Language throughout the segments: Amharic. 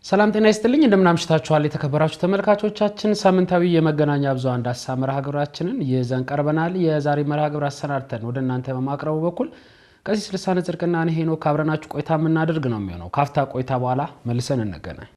ሰላም ጤና ይስጥልኝ እንደምን አምሽታችኋል የተከበራችሁ ተመልካቾቻችን ሳምንታዊ የመገናኛ ብዙሃን ዳሰሳ መርሃ ግብራችንን ይዘን ቀርበናል የዛሬ መርሃ ግብር አሰናድተን ወደ እናንተ በማቅረቡ በኩል ቀሲስ ልሳነ ጽድቅና እኔ ሄኖክ አብረናችሁ ቆይታ የምናደርግ ነው የሚሆነው ካፍታ ቆይታ በኋላ መልሰን እንገናኝ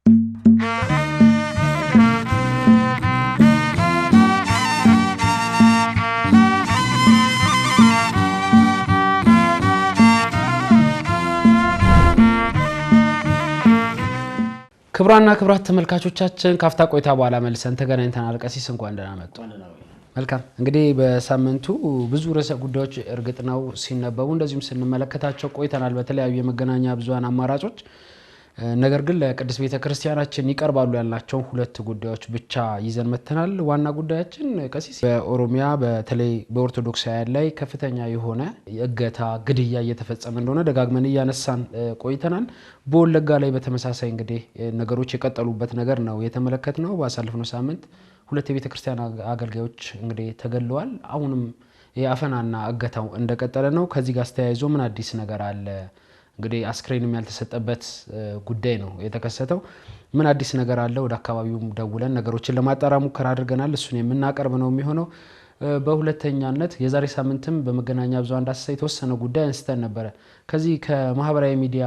ክብራና ክብራት ተመልካቾቻችን ካፍታ ቆይታ በኋላ መልሰን ተገናኝተናል ቀሲስ እንኳን ደህና መጡ መልካም እንግዲህ በሳምንቱ ብዙ ርዕሰ ጉዳዮች እርግጥ ነው ሲነበቡ እንደዚሁም ስንመለከታቸው ቆይተናል በተለያዩ የመገናኛ ብዙሃን አማራጮች ነገር ግን ለቅድስት ቤተክርስቲያናችን ይቀርባሉ ያልናቸው ሁለት ጉዳዮች ብቻ ይዘን መተናል ዋና ጉዳያችን ቀሲስ በኦሮሚያ በተለይ በኦርቶዶክሳውያን ላይ ከፍተኛ የሆነ የእገታ ግድያ እየተፈጸመ እንደሆነ ደጋግመን ያነሳን ቆይተናል በወለጋ ላይ በተመሳሳይ እንግዲህ ነገሮች የቀጠሉበት ነገር ነው የተመለከትነው ባሳለፍነው ሳምንት ሁለት የቤተክርስቲያን አገልጋዮች እንግዲህ ተገለዋል አሁንም የአፈናና እገታው እንደቀጠለ ነው ከዚህ ጋር ተያይዞ ምን አዲስ ነገር አለ እንግዲህ አስክሬንም ያልተሰጠበት ጉዳይ ነው የተከሰተው ምን አዲስ ነገር አለ ወደ አካባቢውም ደውለን ነገሮችን ለማጣራ ሙከራ አድርገናል እሱን የምናቀርብ ነው የሚሆነው በሁለተኛነት የዛሬ ሳምንትም በመገናኛ ብዙሃን ዳሰሳ የተወሰነ ጉዳይ አንስተን ነበር ከዚህ ከማህበራዊ ሚዲያ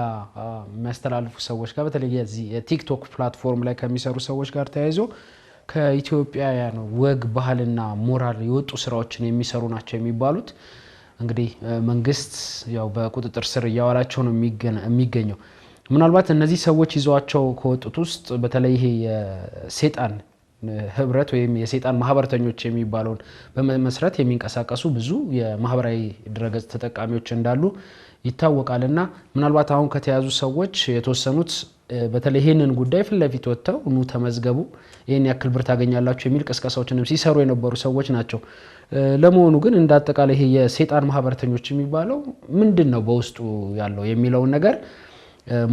የሚያስተላልፉ ሰዎች ጋር በተለይ የቲክቶክ ፕላትፎርም ላይ ከሚሰሩ ሰዎች ጋር ተያይዞ ከኢትዮጵያውያን ወግ ባህልና ሞራል የወጡ ስራዎችን የሚሰሩ ናቸው የሚባሉት እንግዲህ መንግስት ያው በቁጥጥር ስር ያዋላቸው ነው የሚገኘው ምናልባት እነዚህ ሰዎች ይዟቸው ከወጡት ውስጥ በተለይ ይሄ የሰይጣን ህብረት ወይም የሰይጣን ማህበርተኞች የሚባሉን በመመስረት የሚንቀሳቀሱ ብዙ የማህበራዊ ድረገጽ ተጠቃሚዎች እንዳሉ ይታወቃልና ምናልባት አሁን ከተያዙ ሰዎች የተወሰኑት በተለይ ይሄንን ጉዳይ ፍለፊት ወጥተው ኑ ተመዝገቡ ይሄን ያክል ብር ታገኛላችሁ የሚል ቅስቀሳዎችንም ሲሰሩ የነበሩ ሰዎች ናቸው ለመሆኑ ግን እንዳጠቃላይ ይሄ የሰይጣን ማህበርተኞች የሚባለው ምንድነው በውስጡ ያለው የሚለው ነገር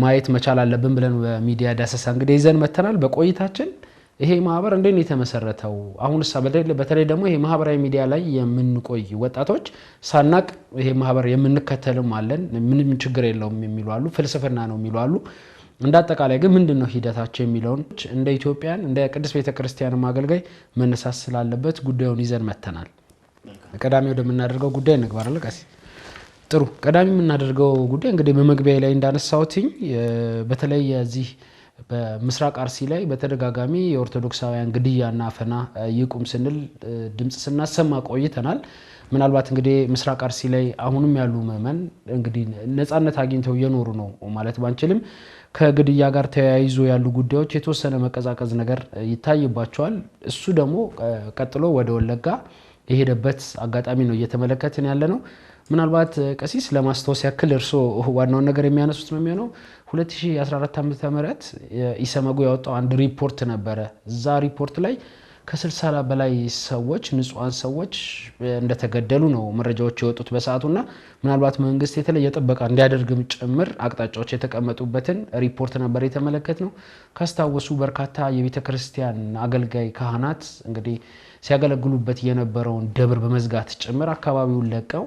ማየት መቻል አለብን ብለን በሚዲያ ዳሰሳ እንግዲህ ይዘን መተናል በቆይታችን ይሄ ማህበር እንዴት ነው የተመሰረተው አሁንስ በተለይ ደግሞ ይሄ ማህበራዊ ሚዲያ ላይ የምንቆይ ወጣቶች ሳናቅ ይሄ ማህበር የምንከተልም አለን ምንም ችግር የለውም የሚሉ አሉ ፍልስፍና ነው የሚሉ አሉ እንዳጠቃላይ ግን ምንድነው ሂደታቸው የሚለው እንደ ኢትዮጵያን እንደ ቅድስት ቤተክርስቲያን ማገልጋይ መነሳስ ስላለበት ጉዳዩን ይዘን መተናል ቀዳሚ ወደምናደርገው ጉዳይ እንግባለን ቀሲስ ጥሩ ቀዳሚ የምናደርገው ጉዳይ እንግዲህ በመግቢያ ላይ እንዳነሳውትኝ በተለይ የዚህ በምስራቅ አርሲ ላይ በተደጋጋሚ የኦርቶዶክሳውያን ግድያና አፈና ይቁም ስንል ድምጽ ስናሰማ ቆይተናል ምናልባት እንግዲህ ምስራቅ አርሲ ላይ አሁንም ያሉ ምእመን እንግዲህ ነፃነት አግኝተው እየኖሩ ነው ማለት ባንችልም ከግድያ ጋር ተያይዞ ያሉ ጉዳዮች የተወሰነ መቀዛቀዝ ነገር ይታይባቸዋል እሱ ደግሞ ቀጥሎ ወደ ወለጋ የሄደበት አጋጣሚ ነው እየተመለከትን ያለ ነው ምናልባት ቀሲስ ለማስተዋወስ ያክል እርሶ ዋናው ነገር የሚያነሱት ነው የሚሆነው 2014 ዓ.ም ኢሰመጉ ያወጣው አንድ ሪፖርት ነበረ እዛ ሪፖርት ላይ ከ60 በላይ ሰዎች ንጹሃን ሰዎች እንደተገደሉ ነው መረጃዎች የወጡት በሰዓቱና ምናልባት መንግስት የተለየ ጥበቃ እንዲያደርግም ጭምር አቅጣጫዎች የተቀመጡበትን ሪፖርት ነበር የተመለከትነው ካስታወሱ በርካታ የቤተክርስቲያን አገልጋይ ካህናት እንግዲህ ሲያገለግሉበት የነበረውን ደብር በመዝጋት ጭምር አካባቢውን ለቀው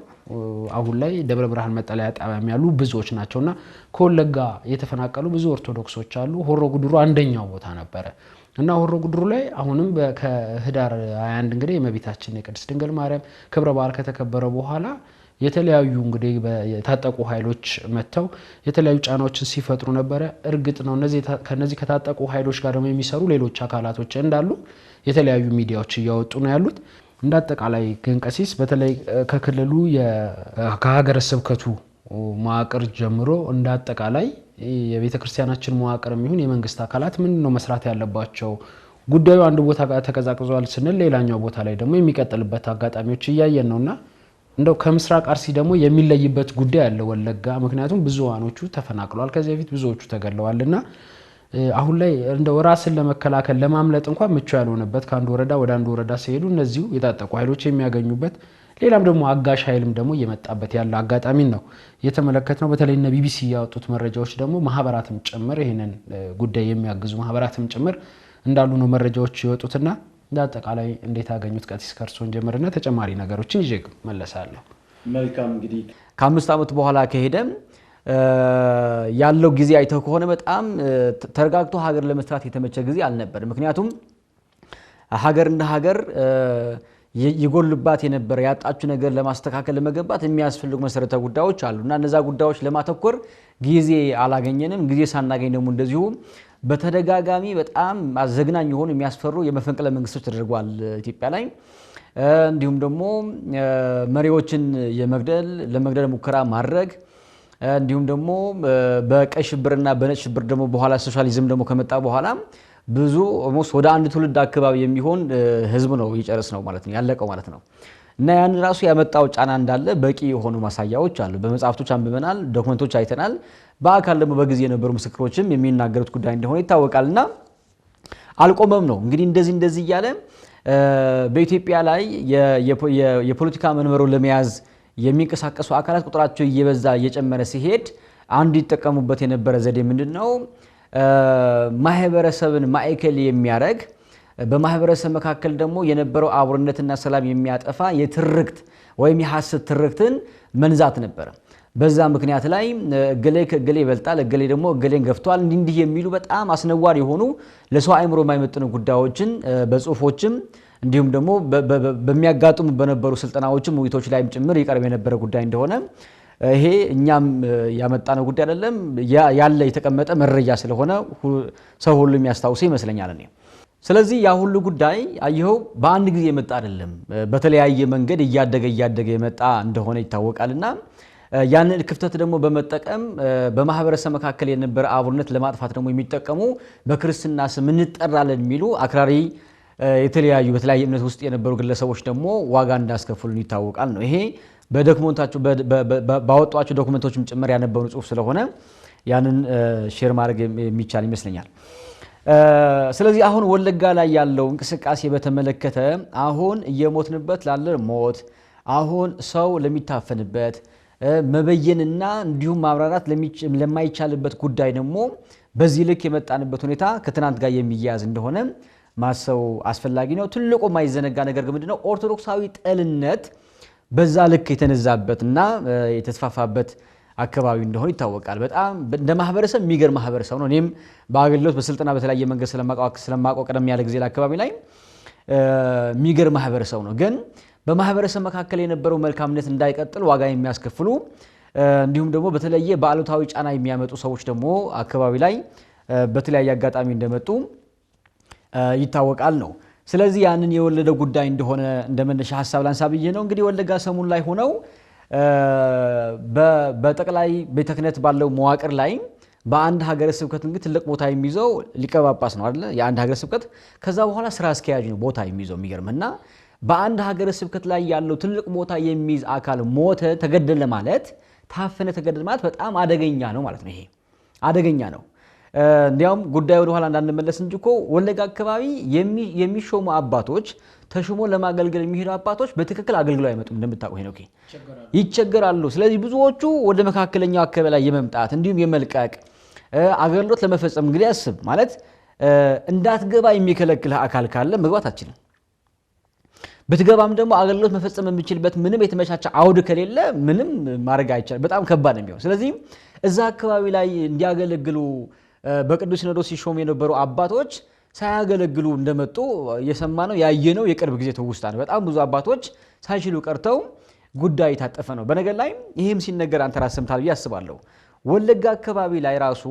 አሁን ላይ ደብረ ብርሃን መጠለያ ጣቢያም ያሉ ብዙዎች ናቸውና ከወለጋ የተፈናቀሉ ብዙ ኦርቶዶክሶች አሉ ሆሮ ጉድሩ አንደኛው ቦታ ነበር እና ሆሮ ጉድሩ ላይ አሁንም ከህዳር 21 እንግዲህ የመቤታችን የቅድስት ድንግል ማርያም ክብረ በዓል ከተከበረ በኋላ የተለያዩ እንግዲህ የታጠቁ ኃይሎች መተው የተለያዩ ጫናዎችን ሲፈጥሩ ነበር እርግጥ ነው ከነዚህ ከታጠቁ ኃይሎች ጋር ደግሞ የሚሰሩ ሌሎች አካላቶች እንዳሉ የተለያዩ ሚዲያዎች እያወጡ ነው ያሉት እንዳጠቃላይ ግን ቀሲስ በተለይ ከክልሉ ከሀገረ ስብከቱ መዋቅር ጀምሮ እንዳጠቃላይ የቤተክርስቲያናችን መዋቅርም ይሁን የመንግስት አካላት ምንድነው መስራት ያለባቸው ጉዳዩ አንድ ቦታ ጋር ተቀዛቅዟል ስንል ሌላኛው ቦታ ላይ ደግሞ የሚቀጥልበት አጋጣሚዎች እያየን ነውና እንደው ከምስራቅ አርሲ ደግሞ የሚለይበት ጉዳይ አለ ወለጋ ምክንያቱም ብዙዋኖቹ ተፈናቅለዋል ከዚህ በፊት ብዙዎቹ ተገለዋልና አሁን ላይ እንደው ራስን ለመከላከል ለማምለጥ እንኳን ምቹ ያልሆነበት ከአንድ ወረዳ ወደ አንድ ወረዳ ሲሄዱ እነዚሁ የታጠቁ ኃይሎች የሚያገኙበት ሌላም ደግሞ አጋሽ ኃይልም ደግሞ እየመጣበት ያለ አጋጣሚ ነው የተመለከትነው በተለይ እነ ቢቢሲ ያወጡት መረጃዎች ደግሞ ማህበራትም ጭምር ይሄንን ጉዳይ የሚያግዙ ማህበራትም ጭምር እንዳሉ ነው መረጃዎች ይወጡትና እንዳጠቃላይ እንዴት አገኙት ቀሲስ ከርሶን ጀምርና ተጨማሪ ነገሮችን ይዤ መለሳለሁ መልካም እንግዲህ ከ5 ዓመት በኋላ ከሄደ ያለው ጊዜ አይተው ከሆነ በጣም ተረጋግቶ ሀገር ለመስራት የተመቸ ጊዜ አልነበር። ምክንያቱም ሀገር እንደ ሀገር ይጎልባት የነበረ ያጣችው ነገር ለማስተካከል ለመገንባት የሚያስፈልጉ መሰረታዊ ጉዳዮች አሉና እነዛ ጉዳዮች ለማተኮር ጊዜ አላገኘንም። ጊዜ ሳናገኝ ደግሞ እንደዚሁ በተደጋጋሚ በጣም አዘግናኝ የሆኑ የሚያስፈሩ የመፈንቅለ መንግስቶች ተደርጓል ኢትዮጵያ ላይ። እንዲሁም ደግሞ መሪዎችን ለመግደል ሙከራ ማድረግ እንዲሁም ደግሞ በቀይ ሽብርና በነጭ ሽብር ደግሞ በኋላ ሶሻሊዝም ደግሞ ከመጣ በኋላ ብዙ ኦልሞስት ወደ አንድ ትውልድ አካባቢ የሚሆን ህዝብ ነው ይጨርስ ነው ማለት ነው ያለቀው ማለት ነው። እና ያን ራሱ ያመጣው ጫና እንዳለ በቂ የሆኑ ማሳያዎች አሉ። በመጽሐፍቶች አንብበናል፣ ዶክመንቶች አይተናል። በአካል ደግሞ በጊዜ የነበሩ ምስክሮችም የሚናገሩት ጉዳይ እንደሆነ ይታወቃልና አልቆመም ነው እንግዲህ እንደዚህ እያለ በኢትዮጵያ ላይ የፖለቲካ መንበሩን ለመያዝ የሚንቀሳቀሱ አካላት ቁጥራቸው እየበዛ እየጨመረ ሲሄድ አንዱ ይጠቀሙበት የነበረ ዘዴ ምንድነው? ማህበረሰብን ማዕከል የሚያደርግ በማህበረሰብ መካከል ደግሞ የነበረው አብሮነትና ሰላም የሚያጠፋ የትርክት ወይም የሐሰት ትርክትን መንዛት ነበር። በዛ ምክንያት ላይ እገሌ ከእገሌ ይበልጣል፣ እገሌ ደግሞ እገሌን ገፍቷል፣ እንዲህ የሚሉ በጣም አስነዋሪ የሆኑ ለሰው አእምሮ የማይመጥኑ ጉዳዮችን በጽሁፎችም እንዲሁም ደግሞ በሚያጋጥሙ በነበሩ ስልጠናዎችም ውይይቶች ላይም ጭምር ይቀርብ የነበረ ጉዳይ እንደሆነ ይሄ እኛም ያመጣነው ጉዳይ አይደለም፣ ያለ የተቀመጠ መረጃ ስለሆነ ሰው ሁሉ የሚያስታውስ ይመስለኛል እኔ። ስለዚህ ያ ሁሉ ጉዳይ አየው በአንድ ጊዜ የመጣ አይደለም፣ በተለያየ መንገድ እያደገ የመጣ እንደሆነ ይታወቃልና ያንን ክፍተት ደግሞ በመጠቀም በማህበረሰብ መካከል የነበረ አብሮነት ለማጥፋት ደግሞ የሚጠቀሙ በክርስትና ስም እንጠራለን የሚሉ አክራሪ የተለያዩ በተለያየ እምነት ውስጥ የነበሩ ግለሰቦች ደግሞ ዋጋ እንዳስከፍሉን ይታወቃል ነው። ይሄ በዶክመንታቸው ባወጧቸው ዶክመንቶችም ጭምር ያነበሩ ጽሁፍ ስለሆነ ያንን ሼር ማድረግ የሚቻል ይመስለኛል። ስለዚህ አሁን ወለጋ ላይ ያለው እንቅስቃሴ በተመለከተ አሁን እየሞትንበት ላለ ሞት አሁን ሰው ለሚታፈንበት መበየንና እንዲሁም ማብራራት ለማይቻልበት ጉዳይ ደግሞ በዚህ ልክ የመጣንበት ሁኔታ ከትናንት ጋር የሚያያዝ እንደሆነ ማሰው አስፈላጊ ነው። ትልቁ ማይዘነጋ ነገር ግን ምንድነው? ኦርቶዶክሳዊ ጠልነት በዛ ልክ የተነዛበትና የተስፋፋበት አካባቢ እንደሆነ ይታወቃል። በጣም እንደ ማህበረሰብ የሚገርም ማህበረሰብ ነው። እኔም በአገልግሎት በስልጠና በተለያየ መንገድ ስለማውቀው ቀደም ያለ ጊዜ አካባቢ ላይ የሚገርም ማህበረሰብ ነው። ግን በማህበረሰብ መካከል የነበረው መልካምነት እንዳይቀጥል ዋጋ የሚያስከፍሉ እንዲሁም ደግሞ በተለየ በአሉታዊ ጫና የሚያመጡ ሰዎች ደግሞ አካባቢ ላይ በተለያየ አጋጣሚ እንደመጡ ይታወቃል ነው። ስለዚህ ያንን የወለደው ጉዳይ እንደሆነ እንደመነሻ ሐሳብ ላንሳብዬ ነው። እንግዲህ ወለጋ ሰሙን ላይ ሆነው በጠቅላይ ቤተ ክህነት ባለው መዋቅር ላይ በአንድ ሀገረ ስብከት እንግዲህ ትልቅ ቦታ የሚይዘው ሊቀ ጳጳስ ነው አይደል? የአንድ ሀገረ ስብከት ከዛ በኋላ ስራ አስኪያጅ ነው ቦታ የሚይዘው። የሚገርምና በአንድ ሀገረ ስብከት ላይ ያለው ትልቅ ቦታ የሚይዝ አካል ሞተ፣ ተገደለ ማለት ታፈነ፣ ተገደለ ማለት በጣም አደገኛ ነው ማለት ነው። ይሄ አደገኛ ነው። እንዲያውም ጉዳዩ ወደ ኋላ እንዳንመለስ እንጂ እኮ ወለጋ አካባቢ የሚሾሙ አባቶች ተሾሞ ለማገልገል የሚሄዱ አባቶች በትክክል አገልግለው አይመጡም። እንደምታውቁ ነው ይቸገራሉ። ስለዚህ ብዙዎቹ ወደ መካከለኛው አካባቢ ላይ የመምጣት እንዲሁም የመልቀቅ አገልግሎት ለመፈጸም እንግዲህ አስብ ማለት እንዳትገባ የሚከለክልህ አካል ካለ መግባት አትችልም። በትገባም ደግሞ አገልግሎት መፈጸም የሚችልበት ምንም የተመቻቸ አውድ ከሌለ ምንም ማድረግ አይቻልም። በጣም ከባድ ነው የሚሆነው። ስለዚህ እዛ አካባቢ ላይ እንዲያገለግሉ በቅዱስ ሲኖዶስ ሲሾሙ የነበሩ አባቶች ሳያገለግሉ እንደመጡ የሰማነው ያየነው የቅርብ ጊዜ ትውስታ ነው። በጣም ብዙ አባቶች ሳይችሉ ቀርተው ጉዳይ ታጠፈ ነው። በነገር ላይ ይሄም ሲነገር አንተ ራስህ ሰምተሃል ብዬ አስባለሁ። ወለጋ አካባቢ ላይ ራሱ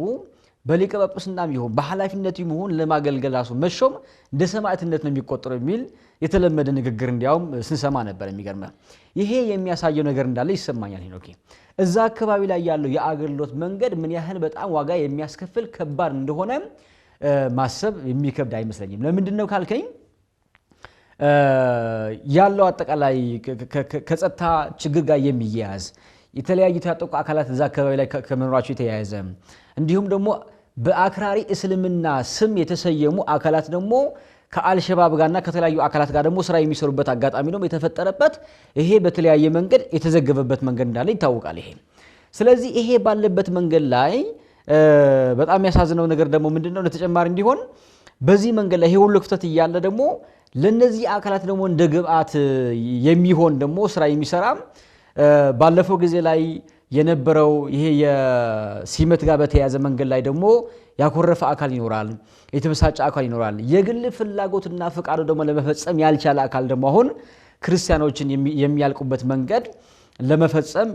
በሊቀ ጳጳስናም ይሁን በኃላፊነት ይሁን ለማገልገል ራሱ መሾም እንደ ሰማዕትነት ነው የሚቆጠረው የሚል የተለመደ ንግግር እንዲያውም ስንሰማ ነበር። የሚገርም ይሄ የሚያሳየው ነገር እንዳለ ይሰማኛል። ሄኖኬ እዛ አካባቢ ላይ ያለው የአገልግሎት መንገድ ምን ያህል በጣም ዋጋ የሚያስከፍል ከባድ እንደሆነ ማሰብ የሚከብድ አይመስለኝም። ለምንድን ነው ካልከኝ ያለው አጠቃላይ ከጸጥታ ችግር ጋር የሚያያዝ የተለያዩ ታጠቁ አካላት እዛ አካባቢ ላይ ከመኖራቸው የተያያዘ እንዲሁም ደግሞ በአክራሪ እስልምና ስም የተሰየሙ አካላት ደግሞ ከአልሸባብ ጋርና ከተለያዩ አካላት ጋር ደግሞ ስራ የሚሰሩበት አጋጣሚ ነው የተፈጠረበት። ይሄ በተለያየ መንገድ የተዘገበበት መንገድ እንዳለ ይታወቃል። ስለዚህ ይሄ ባለበት መንገድ ላይ በጣም ያሳዝነው ነገር ደግሞ ምንድነው ለተጨማሪ እንዲሆን በዚህ መንገድ ላይ ይሄ ሁሉ ክፍተት እያለ ደግሞ ለነዚህ አካላት ደግሞ እንደ ግብአት የሚሆን ደግሞ ስራ የሚሰራ ባለፈው ጊዜ ላይ የነበረው ይሄ የሲመት ጋር በተያያዘ መንገድ ላይ ደግሞ ያኮረፈ አካል ይኖራል፣ የተበሳጨ አካል ይኖራል። የግል ፍላጎትና ፍቃዱ ደግሞ ለመፈጸም ያልቻለ አካል ደግሞ አሁን ክርስቲያኖችን የሚያልቁበት መንገድ ለመፈጸም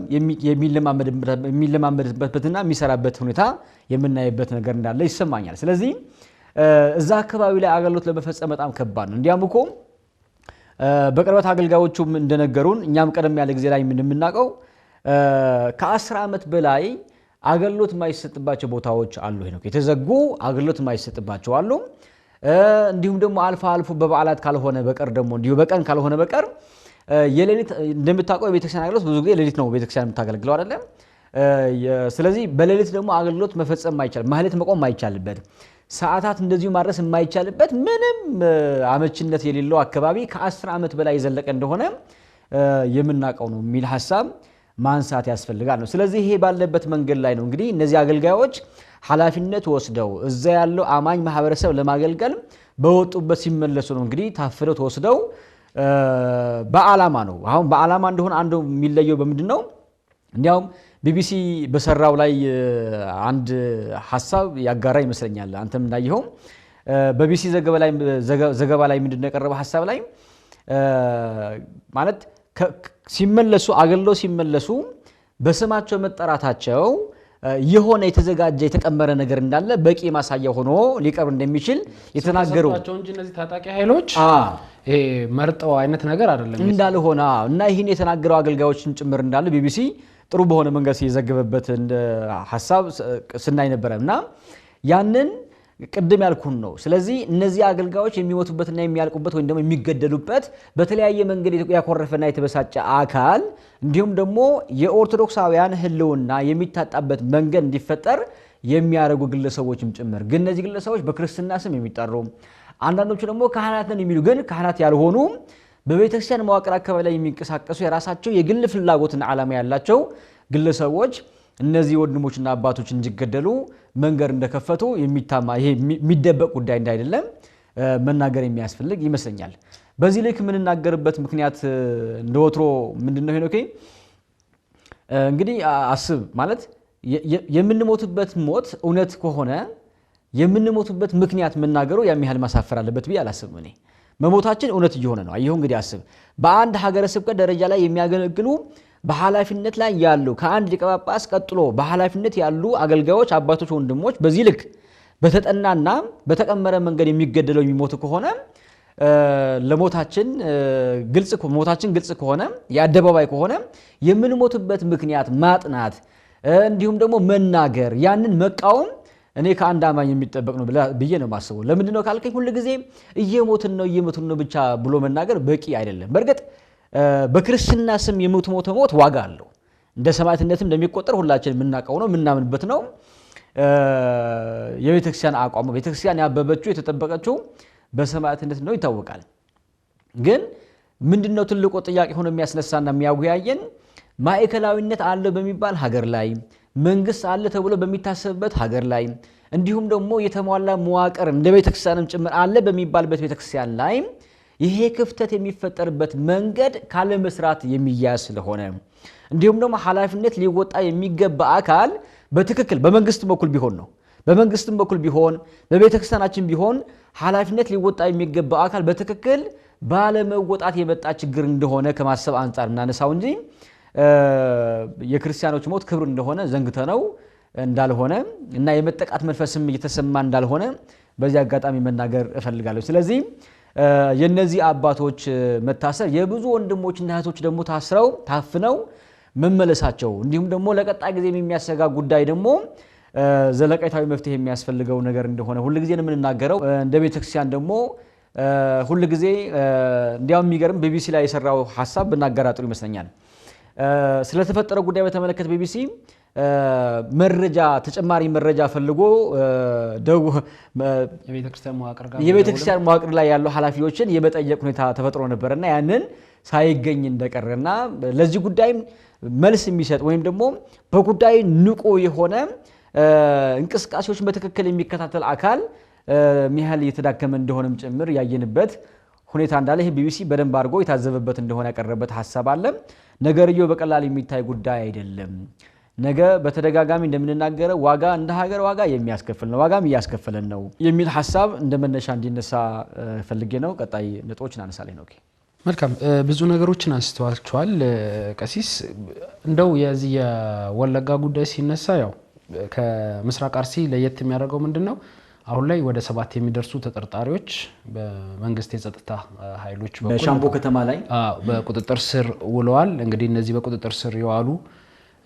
የሚለማመድበትና የሚሰራበት ሁኔታ የምናይበት ነገር እንዳለ ይሰማኛል። ስለዚህ እዛ አካባቢ ላይ አገልግሎት ለመፈጸም በጣም ከባድ ነው። እንዲያም እኮ በቅርበት አገልጋዮቹም እንደነገሩን እኛም ቀደም ያለ ጊዜ ላይ የምናውቀው ከ10 ዓመት በላይ አገልግሎት የማይሰጥባቸው ቦታዎች አሉ። ሄኖክ የተዘጉ አገልግሎት የማይሰጥባቸው አሉ። እንዲሁም ደግሞ አልፎ አልፎ በበዓላት ካልሆነ በቀር ደግሞ እንዲሁ በቀን ካልሆነ በቀር የሌሊት እንደምታውቀው የቤተክርስቲያን አገልግሎት ብዙ ጊዜ ሌሊት ነው ቤተክርስቲያን የምታገለግለው አይደለም። ስለዚህ በሌሊት ደግሞ አገልግሎት መፈጸም የማይቻል ማህሌት መቆም የማይቻልበት ሰዓታት እንደዚሁ ማድረስ የማይቻልበት ምንም አመችነት የሌለው አካባቢ ከ10 ዓመት በላይ የዘለቀ እንደሆነ የምናውቀው ነው የሚል ሐሳብ ማንሳት ያስፈልጋል ነው። ስለዚህ ይሄ ባለበት መንገድ ላይ ነው እንግዲህ እነዚህ አገልጋዮች ኃላፊነት ወስደው እዛ ያለው አማኝ ማህበረሰብ ለማገልገል በወጡበት ሲመለሱ ነው እንግዲህ ታፍረው ተወስደው በዓላማ ነው። አሁን በዓላማ እንደሆነ አንዱ የሚለየው በምንድነው? እንዲያውም ቢቢሲ በሰራው ላይ አንድ ሐሳብ ያጋራ ይመስለኛል። አንተም እንዳየኸው በቢቢሲ ዘገባ ላይ ምንድነው የቀረበው ሐሳብ ላይ ማለት ሲመለሱ አገልግሎት ሲመለሱ በስማቸው መጠራታቸው የሆነ የተዘጋጀ የተቀመረ ነገር እንዳለ በቂ ማሳያ ሆኖ ሊቀርብ እንደሚችል የተናገሩ እንጂ እነዚህ ታጣቂ ኃይሎች መርጠው አይነት ነገር አይደለም እንዳልሆነ እና ይህን የተናገረው አገልጋዮችን ጭምር እንዳለ ቢቢሲ ጥሩ በሆነ መንገድ ሲዘግብበት እንደ ሐሳብ ስናይ ነበር እና ያንን ቅድም ያልኩን ነው። ስለዚህ እነዚህ አገልጋዮች የሚሞቱበትና የሚያልቁበት ወይም ደግሞ የሚገደሉበት በተለያየ መንገድ ያኮረፈና የተበሳጨ አካል እንዲሁም ደግሞ የኦርቶዶክሳውያን ሕልውና የሚታጣበት መንገድ እንዲፈጠር የሚያደርጉ ግለሰቦችም ጭምር ግን እነዚህ ግለሰቦች በክርስትና ስም የሚጠሩ አንዳንዶቹ ደግሞ ካህናት ነን የሚሉ ግን ካህናት ያልሆኑ በቤተክርስቲያን መዋቅር አካባቢ ላይ የሚንቀሳቀሱ የራሳቸው የግል ፍላጎትና ዓላማ ያላቸው ግለሰቦች እነዚህ ወንድሞችና አባቶች እንዲገደሉ መንገድ እንደከፈቱ የሚታማ ይሄ የሚደበቅ ጉዳይ እንዳይደለም መናገር የሚያስፈልግ ይመስለኛል። በዚህ ልክ የምንናገርበት ምክንያት እንደወትሮ ምንድነው? ሄኖኬ እንግዲህ አስብ ማለት የምንሞትበት ሞት እውነት ከሆነ የምንሞትበት ምክንያት መናገሩ ያም ያህል ማሳፈር አለበት ብዬ አላስብም። እኔ መሞታችን እውነት እየሆነ ነው። አይሁን እንግዲህ አስብ በአንድ ሀገረ ስብከት ደረጃ ላይ የሚያገለግሉ በኃላፊነት ላይ ያሉ ከአንድ ሊቀ ጳጳስ ቀጥሎ በኃላፊነት ያሉ አገልጋዮች አባቶች ወንድሞች በዚህ ልክ በተጠናና በተቀመረ መንገድ የሚገደለው የሚሞቱ ከሆነ ለሞታችን ግልጽ ከሆነ የአደባባይ ከሆነ የምንሞትበት ምክንያት ማጥናት እንዲሁም ደግሞ መናገር ያንን መቃወም እኔ ከአንድ አማኝ የሚጠበቅ ነው ብዬ ነው ማስበው። ለምንድን ነው ካልከኝ ሁሉ ጊዜ እየሞትን ነው ብቻ ብሎ መናገር በቂ አይደለም። በእርግጥ በክርስትና ስም የምትሞተው ሞት ዋጋ አለው። እንደ ሰማዕትነትም እንደሚቆጠር ሁላችን የምናውቀው ነው የምናምንበት ነው። የቤተክርስቲያን አቋም ቤተክርስቲያን ያበበችው የተጠበቀችው በሰማዕትነት ነው ይታወቃል። ግን ምንድነው ትልቁ ጥያቄ ሆኖ የሚያስነሳና የሚያወያየን ማዕከላዊነት አለ በሚባል ሀገር ላይ መንግስት አለ ተብሎ በሚታሰብበት ሀገር ላይ እንዲሁም ደግሞ የተሟላ መዋቅር እንደ ቤተክርስቲያንም ጭምር አለ በሚባልበት ቤተክርስቲያን ላይ ይሄ ክፍተት የሚፈጠርበት መንገድ ካለ መስራት የሚያዝ ስለሆነ እንዲሁም ደግሞ ኃላፊነት ሊወጣ የሚገባ አካል በትክክል በመንግስት በኩል ቢሆን ነው በመንግስትም በኩል ቢሆን በቤተክርስቲያናችን ቢሆን ኃላፊነት ሊወጣ የሚገባ አካል በትክክል ባለመወጣት የመጣ ችግር እንደሆነ ከማሰብ አንፃር እናነሳው እንጂ የክርስቲያኖች ሞት ክብር እንደሆነ ዘንግተነው እንዳልሆነ እና የመጠቃት መንፈስም እየተሰማ እንዳልሆነ በዚህ አጋጣሚ መናገር እፈልጋለሁ። ስለዚህ የነዚህ አባቶች መታሰር የብዙ ወንድሞችና እህቶች ደግሞ ታፍነው መመለሳቸው እንዲሁም ደግሞ ለቀጣይ ጊዜ የሚያሰጋ ጉዳይ ደግሞ ዘለቀታዊ መፍትሄ የሚያስፈልገው ነገር እንደሆነ ሁሉ ጊዜ ነው የምንናገረው። እንደ ቤተክርስቲያን ደግሞ ሁሉ ጊዜ እንዲያውም የሚገርም ቢቢሲ ላይ የሰራው ሐሳብ ብናገራጥሩ ይመስለኛል። ስለተፈጠረው ጉዳይ በተመለከተ ቢቢሲ ተጨማሪ መረጃ ፈልጎ የቤተክርስቲያን መዋቅር ላይ ያሉ ኃላፊዎችን የመጠየቅ ሁኔታ ተፈጥሮ ነበርና ያንን ሳይገኝ እንደቀረና ለዚህ ጉዳይ መልስ የሚሰጥ ወይም ደግሞ በጉዳይ ንቁ የሆነ እንቅስቃሴዎችን በትክክል የሚከታተል አካል ሚያህል እየተዳከመ እንደሆነም ጭምር ያየንበት ሁኔታ እንዳለ ይሄ ቢቢሲ በደንብ አድርጎ የታዘበበት እንደሆነ ያቀረበበት ሐሳብ አለ። ነገርየው በቀላል የሚታይ ጉዳይ አይደለም። ነገ በተደጋጋሚ እንደምንናገረው ዋጋ እንደ ሀገር ዋጋ የሚያስከፍል ነው ዋጋም ያስከፈለን ነው የሚል ሐሳብ እንደመነሻ እንዲነሳ ፈልጌ ነው ቀጣይ ነጥቦች እናነሳለን ነው መልካም ብዙ ነገሮችን አንስተዋቸዋል ቀሲስ እንደው የዚህ የወለጋ ጉዳይ ሲነሳ ያው ከምስራቅ አርሲ ለየት የሚያደርገው ምንድነው አሁን ላይ ወደ 7 የሚደርሱ ተጠርጣሪዎች በመንግስት የጸጥታ ኃይሎች በሻምቦ ከተማ ላይ በቁጥጥር ስር ውለዋል እንግዲህ እነዚህ በቁጥጥር ስር ይዋሉ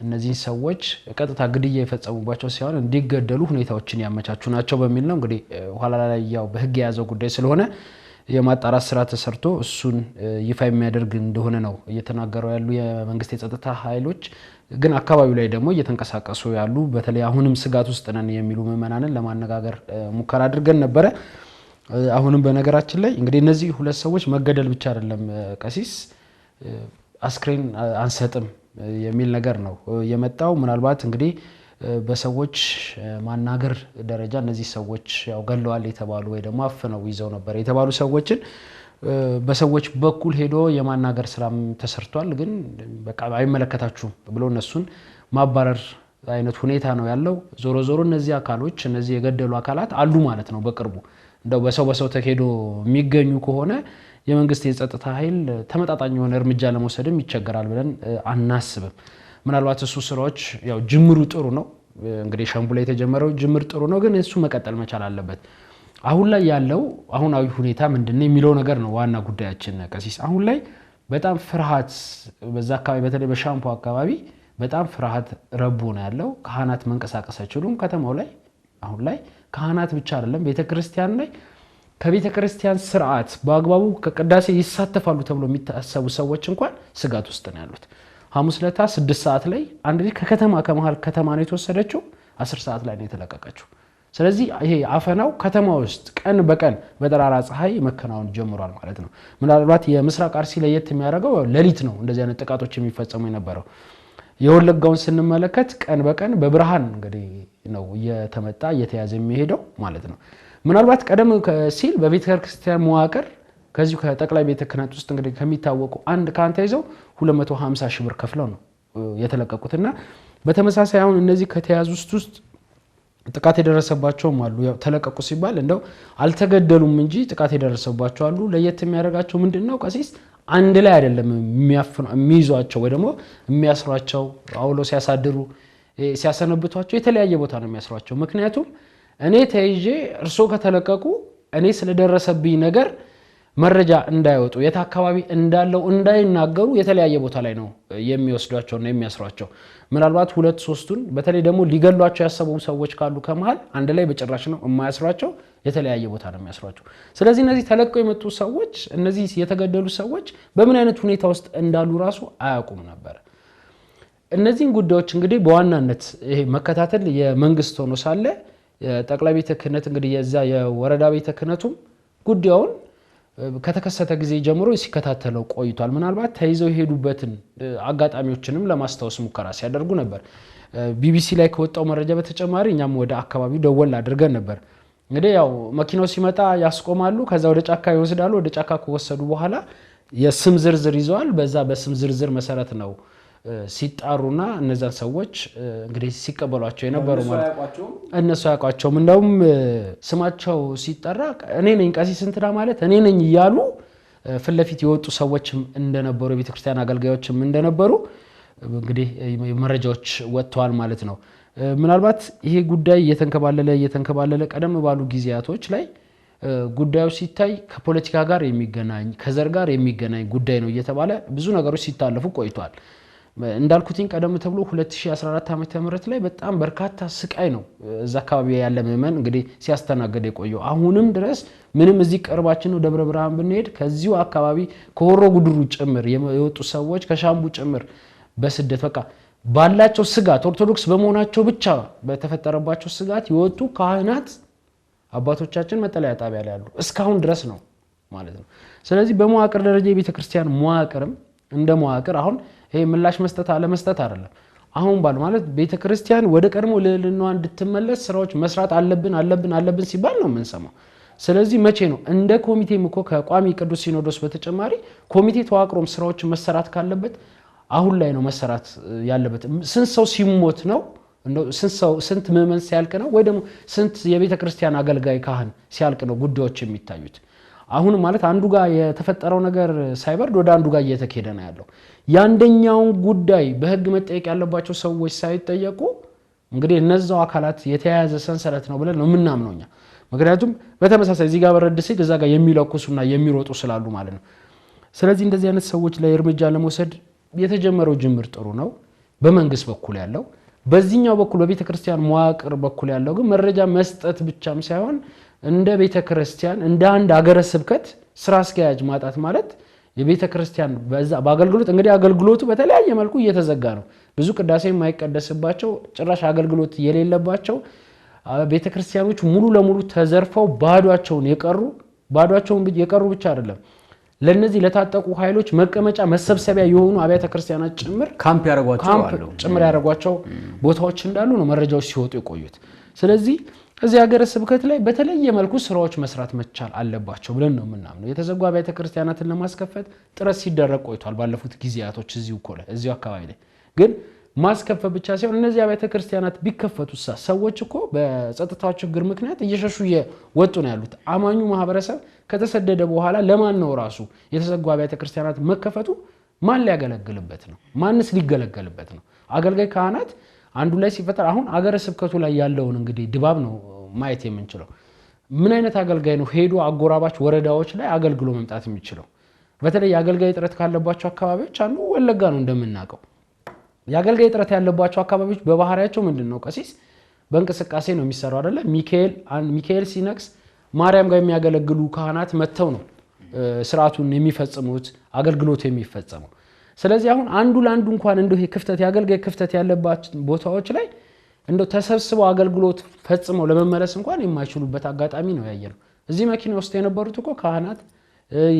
እነዚህ ሰዎች ቀጥታ ግድያ የፈጸሙባቸው ሲሆን እንዲገደሉ ሁኔታዎችን ያመቻቹ ናቸው በሚል ነው እንግዲህ ኋላ ላይ ያው በህግ የያዘው ጉዳይ ስለሆነ የማጣራት ስራ ተሰርቶ እሱን ይፋ የሚያደርግ እንደሆነ ነው እየተናገረው ያሉ የመንግስት የጸጥታ ኃይሎች ግን አካባቢው ላይ ደግሞ እየተንቀሳቀሱ ያሉ በተለይ አሁንም ስጋት ውስጥ ነን የሚሉ መመናንን ለማነጋገር ሙከራ አድርገን ነበር አሁንም በነገራችን ላይ እንግዲህ እነዚህ ሁለት ሰዎች መገደል ብቻ አይደለም ቀሲስ አስክሬን አንሰጥም የሚል ነገር ነው የመጣው ምናልባት እንግዲህ በሰዎች ማናገር ደረጃ እነዚህ ሰዎች ያው ገለዋል የተባሉ ወይ ደግሞ አፍነው ይዘው ነበር የተባሉ ሰዎችን በሰዎች በኩል ሄዶ የማናገር ስራም ተሰርቷል ግን በቃ አይመለከታችሁም ብሎ እነሱን ማባረር አይነት ሁኔታ ነው ያለው ዞሮ ዞሮ እነዚህ አካሎች እነዚህ የገደሉ አካላት አሉ ማለት ነው በቅርቡ እንደው በሰው ተከሄዶ የሚገኙ ከሆነ የመንግስት የጸጥታ ኃይል ተመጣጣኝ የሆነ እርምጃ ለመውሰድም ይቸገራል ብለን አናስብም ምናልባት እሱ ስራዎች ያው ጅምሩ ጥሩ ነው እንግዲህ ሻምቡ ላይ የተጀመረው ጅምር ጥሩ ነው ግን እሱ መቀጠል መቻል አለበት አሁን ላይ ያለው አሁናዊ ሁኔታ ምንድነው የሚለው ነገር ነው ዋና ጉዳያችን ቀሲስ አሁን ላይ በጣም ፍርሃት በዛ አካባቢ በተለይ በሻምቡ አካባቢ በጣም ፍርሃት ረቦ ነው ያለው ካህናት መንቀሳቀስ አይችሉም ከተማው ላይ አሁን ላይ ካህናት ብቻ አይደለም ቤተክርስቲያን ላይ ከቤተክርስቲያን ስርዓት በአግባቡ ከቅዳሴ ይሳተፋሉ ተብሎ የሚታሰቡ ሰዎች እንኳን ስጋት ውስጥ ነው ያሉት ሐሙስ ለታ 6 ሰዓት ላይ አንድ ልጅ ከከተማ ከመሃል ከተማ ነው የተወሰደችው 10 ሰዓት ላይ ነው የተለቀቀችው ስለዚህ ይሄ አፈናው ከተማ ውስጥ ቀን በቀን በጠራራ ፀሐይ መከናወን ጀምሯል ማለት ነው ምናልባት የምስራቅ አርሲ ለየት የሚያደርገው ሌሊት ነው እንደዚህ አይነት ጥቃቶች የሚፈጸሙ የነበረው የወለጋውን ስንመለከት ቀን በቀን በብርሃን እንግዲህ ነው እየተመጣ እየተያዘ የሚሄደው ማለት ነው ምናልባት ቀደም ሲል በቤተክርስቲያን መዋቅር ከዚሁ ከጠቅላይ ቤተ ክህነት ውስጥ እንግዲህ ከሚታወቁ አንድ ካንተ ይዘው 250 ሺህ ብር ከፍለው ነው የተለቀቁትና በተመሳሳይ አሁን እነዚህ ከተያዙ ውስጥ ጥቃት የደረሰባቸውም አሉ ያው ተለቀቁ ሲባል እንደው አልተገደሉም እንጂ ጥቃት የደረሰባቸው አሉ ለየት የሚያደርጋቸው ምንድነው ቀሲስ አንድ ላይ አይደለም የሚይዟቸው ወይ ደግሞ የሚያስሯቸው አውሎ ሲያሳድሩ ሲያሰነብቷቸው የተለያየ ቦታ ነው የሚያስሯቸው ምክንያቱም እኔ ተይዤ እርሶ ከተለቀቁ እኔ ስለደረሰብኝ ነገር መረጃ እንዳይወጡ የት አካባቢ እንዳለው እንዳይናገሩ የተለያየ ቦታ ላይ ነው የሚወስዷቸውና የሚያስሯቸው ምናልባት 2-3ቱን በተለይ ደግሞ ሊገሏቸው ያሰቡ ሰዎች ካሉ ከመሃል አንድ ላይ በጭራሽ ነው የማያስሯቸው የተለያየ ቦታ ነው የሚያስሯቸው ስለዚህ እነዚህ ተለቀው የመጡ ሰዎች እነዚህ የተገደሉ ሰዎች በምን አይነት ሁኔታ ውስጥ እንዳሉ ራሱ አያውቁም ነበር እነዚህን ጉዳዮች እንግዲህ በዋናነት ይሄ መከታተል የመንግስት ሆኖ ሳለ ጠቅላይ ቤተ ክህነት እንግዲህ የዛ የወረዳ ቤተ ክህነቱም ጉዳዩን ከተከሰተ ጊዜ ጀምሮ ሲከታተለው ቆይቷል ምናልባት ተይዘው ሄዱበትን አጋጣሚዎችንም ለማስተዋወስ ሙከራ ሲያደርጉ ነበር ቢቢሲ ላይ ከወጣው መረጃ በተጨማሪ እኛም ወደ አካባቢው ደወል አድርገን ነበር እንግዲህ ያው መኪናው ሲመጣ ያስቆማሉ ከዛ ወደ ጫካ ይወስዳሉ ወደ ጫካ ከወሰዱ በኋላ የስም ዝርዝር ይዘዋል በዛ በስም ዝርዝር መሰረት ነው ሲጣሩና እነዛ ሰዎች እንግዲህ ሲቀበሏቸው የነበሩ ማለት እነሱ ያቋቸውም እንደውም ስማቸው ሲጠራ እኔ ነኝ ቀሲስ እንትና ማለት እኔ ነኝ ይያሉ ፍለፊት የወጡ ሰዎችም እንደነበሩ የቤተክርስቲያን አገልጋዮችም እንደነበሩ እንግዲህ መረጃዎች ወጥተዋል ማለት ነው ምናልባት ይሄ ጉዳይ እየተንከባለለ ቀደም ባሉ ጊዜያቶች ላይ ጉዳዩ ሲታይ ከፖለቲካ ጋር የሚገናኝ ከዘር ጋር የሚገናኝ ጉዳይ ነው እየተባለ ብዙ ነገሮች ሲታለፉ ቆይቷል እንዳልኩትኝ ቀደም ተብሎ 2014 ዓመተ ምህረት ላይ በጣም በርካታ ስቃይ ነው እዛ አካባቢ ያለ ምእመን እንግዲህ ሲያስተናገድ የቆየው አሁንም ድረስ ምንም እዚህ ቅርባችን ነው ደብረ ብርሃን ብንሄድ ከዚሁ አካባቢ ከሆሮ ጉድሩ ጭምር የወጡ ሰዎች ከሻምቡ ጭምር በስደት በቃ ባላቸው ስጋት ኦርቶዶክስ በመሆናቸው ብቻ በተፈጠረባቸው ስጋት የወጡ ካህናት አባቶቻችን መጠለያ ጣቢያ ላይ ያሉ እስካሁን ድረስ ነው ማለት ነው ስለዚህ በመዋቅር ደረጃ የቤተክርስቲያን መዋቅርም እንደ መዋቅር አሁን ይሄ ምላሽ መስጠት አለ መስጠት አይደለም አሁን ባል ማለት ቤተክርስቲያን ወደ ቀድሞ ልዕልናዋ እንድትመለስ ስራዎች መስራት አለብን ሲባል ነው የምንሰማው ስለዚህ መቼ ነው እንደ ኮሚቴም እኮ ከቋሚ ቅዱስ ሲኖዶስ በተጨማሪ ኮሚቴ ተዋቅሮም ስራዎች መሰራት ካለበት አሁን ላይ ነው መሰራት ያለበት። ስንት ሰው ሲሞት ነው እንደው ስንት ምዕመን ሲያልቅ ነው ወይ ደግሞ ስንት የቤተ ክርስቲያን አገልጋይ ካህን ሲያልቅ ነው ጉዳዮች የሚታዩት? አሁን ማለት አንዱ ጋር የተፈጠረው ነገር ሳይበርድ ወደ አንዱ ጋር እየተከደ ነው ያለው። ያንደኛውን ጉዳይ በህግ መጠየቅ ያለባቸው ሰዎች ሳይጠየቁ እንግዲህ እነዛው አካላት የተያያዘ ሰንሰለት ነው ብለን ነው የምናምነው እኛ። ምክንያቱም በተመሳሳይ እዚህ ጋር በረድ ሲል እዛ ጋር የሚለኩሱና የሚሮጡ ስላሉ ማለት ነው። ስለዚህ እንደዚህ አይነት ሰዎች ላይ እርምጃ ለመውሰድ የተጀመረው ጅምር ጥሩ ነው በመንግስት በኩል ያለው። በዚህኛው በኩል በቤተ ክርስቲያን መዋቅር በኩል ያለው ግን መረጃ መስጠት ብቻም ሳይሆን እንደ ቤተ ክርስቲያን እንደ አንድ ሀገረ ስብከት ስራ አስኪያጅ ማጣት ማለት የቤተ ክርስቲያን በአገልግሎት እንግዲህ አገልግሎቱ በተለያየ መልኩ እየተዘጋ ነው። ብዙ ቅዳሴ የማይቀደስባቸው ጭራሽ አገልግሎት የሌለባቸው ቤተ ክርስቲያኖች ሙሉ ለሙሉ ተዘርፈው ባዷቸውን የቀሩ ብቻ አይደለም ለነዚህ ለታጠቁ ኃይሎች መቀመጫ መሰብሰቢያ የሆኑ አብያተ ክርስቲያናት ጭምር ካምፕ ያደርጓቸው ቦታዎች እንዳሉ ነው መረጃዎች ሲወጡ የቆዩት። ስለዚህ እዚህ ሀገረ ስብከት ላይ በተለየ መልኩ ስራዎች መስራት መቻል አለባቸው ብለን ነው የምናምነው። የተዘጉ አብያተ ክርስቲያናትን ለማስከፈት ጥረት ሲደረግ ቆይቷል ባለፉት ጊዜያቶች እዚሁ አካባቢ ላይ። ግን ማስከፈት ብቻ ሳይሆን እነዚህ አብያተ ክርስቲያናት ቢከፈቱሳ ሰዎች እኮ በጸጥታው ችግር ምክንያት እየሸሹ ወጡ ነው ያሉት። አማኙ ማህበረሰብ ከተሰደደ በኋላ ለማን ነው ራሱ የተዘጉ አብያተ ክርስቲያናት መከፈቱ ማን ሊያገለግልበት ነው? ማንስ ሊገለገልበት ነው? አገልጋይ ካህናት አንዱ ላይ ሲፈጠር አሁን አገረ ስብከቱ ላይ ያለውን እንግዲህ ድባብ ነው ማየት የምንችለው። ምን አይነት አገልጋይ ነው ሄዶ አጎራባች ወረዳዎች ላይ አገልግሎ መምጣት የሚችለው? በተለይ የአገልጋይ ጥረት ካለባቸው አካባቢዎች አንዱ ወለጋ ነው እንደምናውቀው። የአገልጋይ ጥረት ያለባቸው አካባቢዎች በባህሪያቸው ምንድነው? ቀሲስ በእንቅስቃሴ ነው የሚሰራው አይደለ? ሚካኤል ሲነክስ ማርያም ጋር የሚያገለግሉ ካህናት መተው ነው ስርዓቱን የሚፈጽሙት አገልግሎት የሚፈጸመው። ስለዚህ አሁን አንዱ ለአንዱ እንኳን እንደው ክፍተት የአገልጋይ ክፍተት ያለባቸው ቦታዎች ላይ እንደው ተሰብስበው አገልግሎት ፈጽመው ለመመለስ እንኳን የማይችሉበት አጋጣሚ ነው ያየነው። እዚህ መኪና ውስጥ የነበሩት እኮ ካህናት